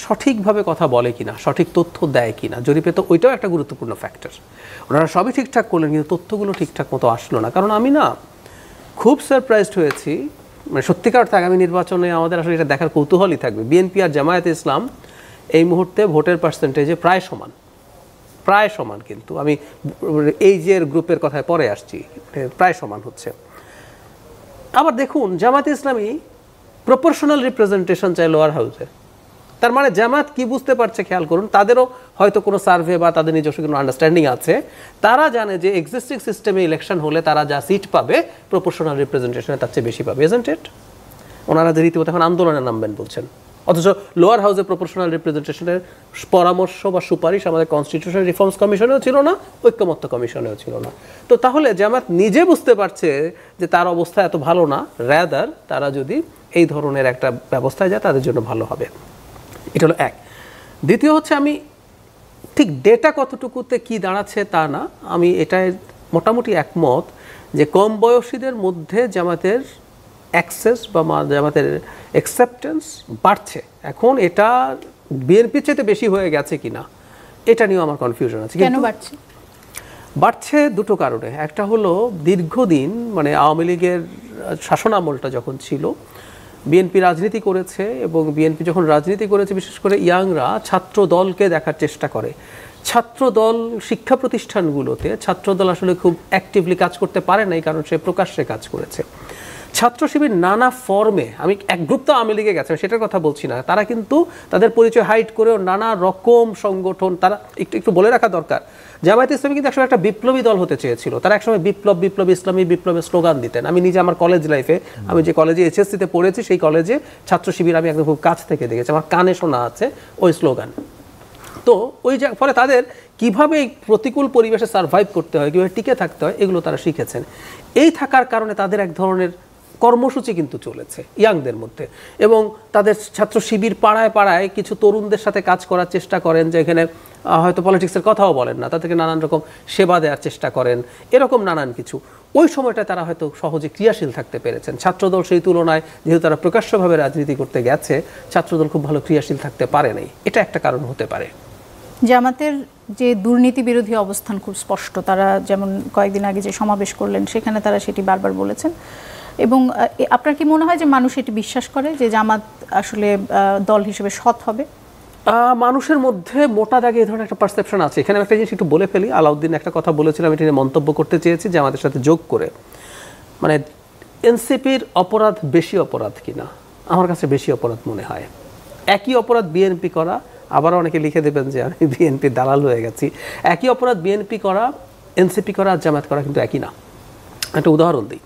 সঠিকভাবে কথা বলে কিনা, সঠিক তথ্য দেয় কিনা। জরিপে তো ওইটাও একটা গুরুত্বপূর্ণ ফ্যাক্টর। ওনারা সবই ঠিকঠাক করলেন, কিন্তু তথ্যগুলো ঠিকঠাক মতো আসলো না। কারণ আমি না খুব সারপ্রাইজড হয়েছি, মানে সত্যিকার অর্থে আগামী নির্বাচনে আমাদের আসলে এটা দেখার কৌতূহলই থাকবে। বিএনপি আর জামায়াতে ইসলাম এই মুহূর্তে ভোটের পার্সেন্টেজে প্রায় সমান, কিন্তু আমি এই যে গ্রুপের কথায় পরে আসছি, প্রায় সমান হচ্ছে। আবার দেখুন, জামায়াতে ইসলামী প্রপোর্শনাল রিপ্রেজেন্টেশন চাই লোয়ার হাউসে। তার মানে জামাত কি বুঝতে পারছে খেয়াল করুন, তাদেরও হয়তো কোনো সার্ভে বা তাদের নিজস্ব কোনো আন্ডারস্ট্যান্ডিং আছে। তারা জানে যে এক্সিস্টিং সিস্টেমে ইলেকশন হলে তারা যা সিট পাবে প্রপোর্শনাল রিপ্রেজেন্টেশনে তার চেয়ে বেশি পাবে, ইজন্ট ইট? ওনারা রীতিমতো এখন আন্দোলনে নামবেন বলছেন, অথচ লোয়ার হাউসে প্রপোর্শনাল রিপ্রেজেন্টেশনের পরামর্শ বা সুপারিশ আমাদের কনস্টিটিউশন রিফর্মস কমিশনেও ছিল না, ঐক্যমত্য কমিশনেও ছিল না। তো তাহলে জামাত নিজে বুঝতে পারছে যে তার অবস্থা এত ভালো না, র্যাদার তারা যদি এই ধরনের একটা ব্যবস্থায় যায় তাদের জন্য ভালো হবে। এটা হলো এক। দ্বিতীয় হচ্ছে, আমি ঠিক ডেটা কতটুকুতে কি দাঁড়াচ্ছে তা না, আমি এটাই মোটামুটি একমত যে কম বয়সীদের মধ্যে জামাতের অ্যাক্সেস বা জামাতের অ্যাকসেপ্টেন্স বাড়ছে। এখন এটা বিএনপির চাইতে বেশি হয়ে গেছে কিনা এটা নিয়েও আমার কনফিউশন আছে। কেন বাড়ছে দুটো কারণে। একটা হলো দীর্ঘদিন, মানে আওয়ামী লীগের শাসনামলটা যখন ছিল, বিএনপি রাজনীতি করেছে, এবং বিএনপি যখন রাজনীতি করেছে বিশেষ করে ইয়াংরা ছাত্র দলকে দেখার চেষ্টা করে। ছাত্রদল শিক্ষা প্রতিষ্ঠানগুলোতে ছাত্রদল আসলে খুব অ্যাক্টিভলি কাজ করতে পারে নাই, কারণ সে প্রকাশ্যে কাজ করেছে। ছাত্র শিবির নানা ফর্মে, আমি এক গ্রুপ তো আওয়ামী লীগে গেছে সেটার কথা বলছি না, তারা কিন্তু তাদের পরিচয় হাইড করেও নানা রকম সংগঠন, তারা একটু বলে রাখা দরকার, জামায়াতে ইসলামী কিন্তু একসময় একটা বিপ্লবী দল হতে চেয়েছিল। তারা একসময় বিপ্লব বিপ্লব ইসলামী বিপ্লবের স্লোগান দিতেন। আমি নিজে আমার কলেজ লাইফে, আমি যে কলেজে এইচএসসিতে পড়েছি সেই কলেজে ছাত্র শিবির আমি একদম খুব কাছ থেকে দেখেছি, আমার কানে শোনা আছে ওই স্লোগান। তো ওই ফলে তাদের কিভাবে এই প্রতিকূল পরিবেশে সার্ভাইভ করতে হয়, কীভাবে টিকে থাকতে হয়, এগুলো তারা শিখেছেন। এই থাকার কারণে তাদের এক ধরনের কর্মসূচি কিন্তু চলেছে ইয়াংদের মধ্যে, এবং তাদের ছাত্র শিবির পাড়ায় পাড়ায় কিছু তরুণদের সাথে কাজ করার চেষ্টা করেন, যে এখানে হয়তো পলিটিক্সের কথাও বলেন না, তাদেরকে নানান রকম সেবা দেওয়ার চেষ্টা করেন, এরকম নানান কিছু। ওই সময়টা তারা হয়তো সহজে ক্রিয়াশীল থাকতে পেরেছেন। ছাত্রদল সেই তুলনায় যেহেতু তারা প্রকাশ্যভাবে রাজনীতি করতে গেছে, ছাত্রদল খুব ভালো ক্রিয়াশীল থাকতে পারে নাই, এটা একটা কারণ হতে পারে। জামাতের যে দুর্নীতি বিরোধী অবস্থান খুব স্পষ্ট, তারা যেমন কয়েকদিন আগে যে সমাবেশ করলেন সেখানে তারা সেটি বারবার বলেছেন, এবং আপনার কি মনে হয় যে মানুষ এটি বিশ্বাস করে যে জামাত আসলে দল হিসেবে সৎ হবে? মানুষের মধ্যে মোটা দাগে এই ধরনের একটা পারসেপশন আছে। এখানে একটা জিনিস একটু বলে ফেলি, আলাউদ্দিন একটা কথা বলেছিলাম, এটা নিয়ে মন্তব্য করতে চেয়েছি যে আমাদের সাথে যোগ করে, মানে এনসিপির অপরাধ বেশি অপরাধ কিনা, আমার কাছে বেশি অপরাধ মনে হয়। একই অপরাধ বিএনপি করা, আবার অনেকে লিখে দেবেন যে আমি বিএনপি দালাল হয়ে গেছি, একই অপরাধ বিএনপি করা, এনসিপি করা আর জামায়াত করা কিন্তু একই না। একটা উদাহরণ দিই,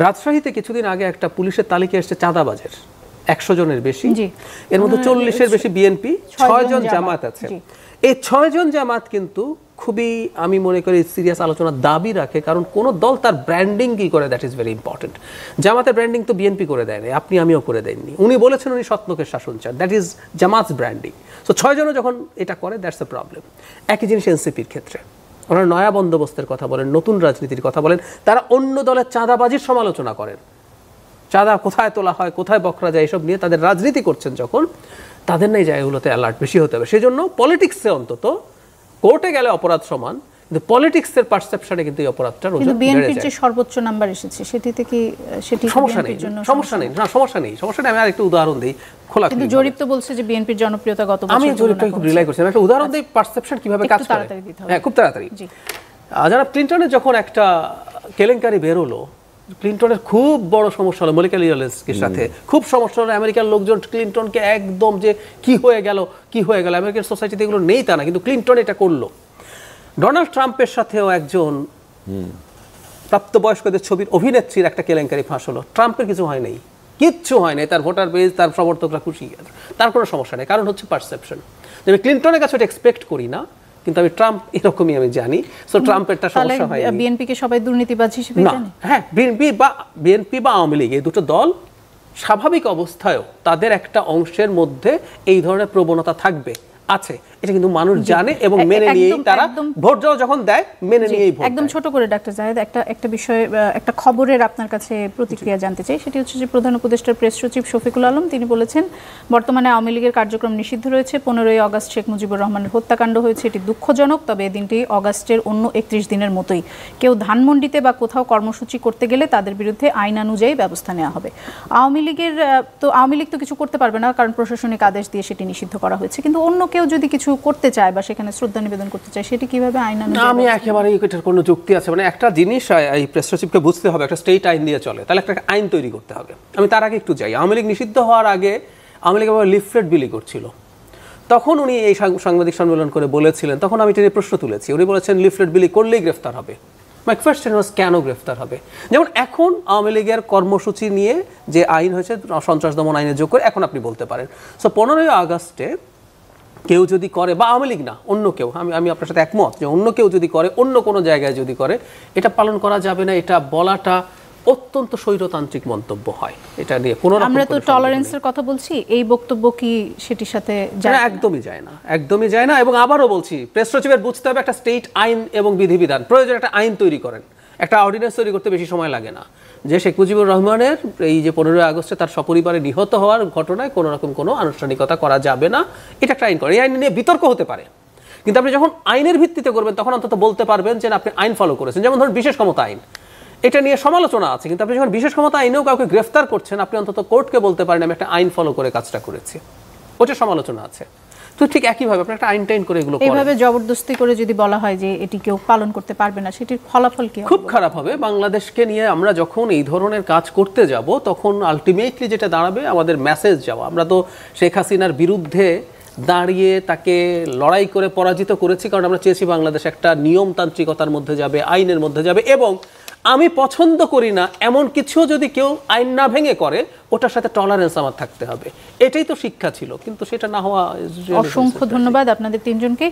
রাজশাহীতে কিছুদিন আগে একটা পুলিশের তালিকা এসেছে চাঁদাবাজের 100 জনের বেশি, এর মধ্যে 40-এর বেশি বিএনপি, 6 জন জামাত আছে। এই 6 জন জামাত কিন্তু খুবই, আমি মনে করি, সিরিয়াস আলোচনার দাবি রাখে, কারণ কোন দল তার ব্র্যান্ডিং কি করে, দ্যাট ইজ ভেরি ইম্পর্টেন্ট। জামাতের ব্র্যান্ডিং তো বিএনপি করে দেয়নি, আপনি আমিও করে দেননি। উনি বলেছেন উনি সৎলোকের শাসন চান, দ্যাট ইজ জামাতস ব্র্যান্ডিং। সো 6 জনও যখন এটা করে, দ্যাটস এ প্রবলেম। একই জিনিস এনসিপির ক্ষেত্রে, ওনারা নয়া বন্দোবস্তের কথা বলেন, নতুন রাজনীতির কথা বলেন, তারা অন্য দলের চাঁদাবাজির সমালোচনা করেন, চাঁদা কোথায় তোলা হয়, কোথায় বকরা যায়, এসব নিয়ে তাদের রাজনীতি করছেন যখন, তাদের নেই জায়গাগুলোতে অ্যালার্ট বেশি হতে হবে। সেই জন্য পলিটিক্সে অন্তত কোর্টে গেলে অপরাধ সমান, কিন্তু পলিটিক্সের পারসেপশনে কিন্তু এই অপরাধটা রোজ বেড়ে যায়। বিএনপির যে সর্বোচ্চ নাম্বার এসেছে সেটিতে কি সেটি সমস্যা নেই, সমস্যা নেই, না সমস্যা নেই, সমস্যা নেই। আমি আরেকটু উদাহরণ দিই, খোলা কিন্তু জরিপ তো বলছে যে বিএনপির জনপ্রিয়তা গত বছর, আমি জরিপটা খুব রিলাই করছি, একটা উদাহরণ দিই পারসেপশন কিভাবে কাজ করে। হ্যাঁ, খুব তাড়াতাড়ি। যারা ক্লিনটনের যখন একটা কেলেঙ্কারি বের হলো, ক্লিনটনের খুব বড় সমস্যা হলো মলিকা লিয়ালেসকের সাথে, খুব সমস্যা হলো। আমেরিকার লোকজন ক্লিনটনকে একদম যে কি হয়ে গেল, আমেরিকান সোসাইটিতে এগুলো নেই তা না, কিন্তু ক্লিনটন এটা করলো। ডোনাল্ড ট্রাম্পের সাথেও একজন প্রাপ্তবয়স্কদের ছবির অভিনেত্রীর একটা কেলেঙ্কারি ফাঁস হলো, ট্রাম্পের কিছু হয় নাই, কিচ্ছু হয় নাই, তার ভোটার বেস, তার সমর্থকরা খুশি, তার কোনো সমস্যা নেই, কারণ হচ্ছে পারসেপশন। আমি ক্লিনটনের কাছে এটা এক্সপেক্ট করি না, কিন্তু আমি ট্রাম্প এরকমই আমি জানি। সো ট্রাম্পেরটা সমস্যা হয়। বিএনপি কে সবাই দুর্নীতিবাজ হিসেবে জানে? হ্যাঁ, বিএনপি বা আওয়ামী লীগ, এই দুটো দল স্বাভাবিক অবস্থায়ও তাদের একটা অংশের মধ্যে এই ধরনের প্রবণতা থাকবে, আছে, এটা কিন্তু মানুষ জানে এবং মেনে নিয়েই তারা ভোট যখন দেয়, মেনে নিয়েই ভোট। একদম ছোট করে ডাক্তার জাহেদ, একটা বিষয়ে একটা খবরের আপনার কাছে প্রতিক্রিয়া জানতে চাই। সেটি হচ্ছে যে প্রধান উপদেষ্টার প্রেস সচিব শফিকুল আলম তিনি বলেছেন বর্তমানে আওয়ামী লীগের কার্যক্রম নিষিদ্ধ রয়েছে। 15ই আগস্ট শেখ মুজিবুর রহমানের হত্যাকাণ্ড হয়েছে, এটি দুঃখজনক, তবে এই দিনটি আগস্টের অন্য 31 দিনের মতোই। কেউ ধানমন্ডিতে বা কোথাও কর্মসূচি করতে গেলে তাদের বিরুদ্ধে আইন অনুযায়ী ব্যবস্থা নেওয়া হবে। আওয়ামী লীগ তো কিছু করতে পারবে না, কারণ প্রশাসনিক আদেশ দিয়ে সেটি নিষিদ্ধ করা হয়েছে, কিন্তু অন্য কেউ যদি কিছু করতে চায় বা সেখানে শ্রদ্ধা নিবেদন করতে চায়, সেটি কিভাবে আইন অনুযায়ী? আমি একেবারেই এটার কোনো যুক্তি আছে, মানে একটা জিনিস এই প্রেস সচিবকে বুঝতে হবে, একটা স্টেট আইন দিয়ে চলে, তাহলে একটা আইন তৈরি করতে হবে। আমি তার আগে একটু যাই, আওয়ামী লীগ নিষিদ্ধ হওয়ার আগে আওয়ামী লীগ লিফলেট বিলি করছিল, তখন উনি এই সাংবাদিক সম্মেলন করে বলেছিলেন, তখন আমি এটা নিয়ে প্রশ্ন তুলেছি, উনি বলেছেন লিফলেট বিলি করলেই গ্রেফতার হবে। মাই কোয়েশ্চেন ওয়াজ কেন গ্রেফতার হবে? যেমন এখন আওয়ামী লীগের কর্মসূচি নিয়ে যে আইন হয়েছে সন্ত্রাস দমন আইনে যোগ করে, এখন আপনি বলতে পারেন। সো 15ই আগস্টে কেউ যদি করে, বা আওয়ামী লীগ না অন্য কেউ, আমি আপনার সাথে একমত যে অন্য কেউ যদি করে, অন্য কোনো জায়গায় যদি করে, এটা পালন করা যাবে না, এটা বলাটা অত্যন্ত স্বৈরতান্ত্রিক মন্তব্য হয়। এটা নিয়ে কোনো রকম, আমরা তো টলারেন্সের কথা বলছি, এই বক্তব্য কি সেটির সাথে যায়? একদমই যায় না, একদমই যায় না। এবং আবারও বলছি, প্রেস সচিবের বুঝতে হবে একটা স্টেট আইন এবং বিধিবিধান, প্রয়োজন একটা আইন তৈরি করেন, একটা অর্ডিন্যান্স তৈরি করতে বেশি সময় লাগে না, যে শেখ মুজিবুর রহমানের এই যে 15ই আগস্টে তার সপরিবারে নিহত হওয়ার ঘটনায় কোনো রকম কোনো আনুষ্ঠানিকতা করা যাবে না, এটা একটা আইন করে। এই আইন নিয়ে বিতর্ক হতে পারে, কিন্তু আপনি যখন আইনের ভিত্তিতে করবেন তখন অন্তত বলতে পারবেন যে আপনি আইন ফলো করেছেন। যেমন ধরুন বিশেষ ক্ষমতা আইন, এটা নিয়ে সমালোচনা আছে, কিন্তু আপনি যখন বিশেষ ক্ষমতা আইনেও কাউকে গ্রেফতার করছেন, আপনি অন্তত কোর্টকে বলতে পারেন আমি একটা আইন ফলো করে কাজটা করেছি, ওটা সমালোচনা আছে। তো ঠিক একইভাবে আপনি একটা আইন টাইন করে এগুলো করেন, এইভাবে জবরদস্তি করে যদি বলা হয় যে এটি কেউ পালন করতে পারবে না, সেটির ফলাফল কি হবে? খুব খারাপ হবে। বাংলাদেশকে নিয়ে আমরা যখন এই ধরনের কাজ করতে যাব তখন আলটিমেটলি যেটা দাঁড়াবে আমাদের মেসেজ যাওয়া। আমরা তো শেখ হাসিনার বিরুদ্ধে দাঁড়িয়ে তাকে লড়াই করে পরাজিত করেছি, কারণ আমরা চেয়েছি বাংলাদেশ একটা নিয়মতান্ত্রিকতার মধ্যে যাবে, আইনের মধ্যে যাবে, এবং আমি পছন্দ করি না এমন কিছু যদি কেউ আইন না ভেঙে করে ওটার সাথে টলারেন্স আমার থাকতে হবে। এটাই তো শিক্ষা ছিল, কিন্তু সেটা না হওয়া। অসংখ্য ধন্যবাদ আপনাদের তিনজনকে।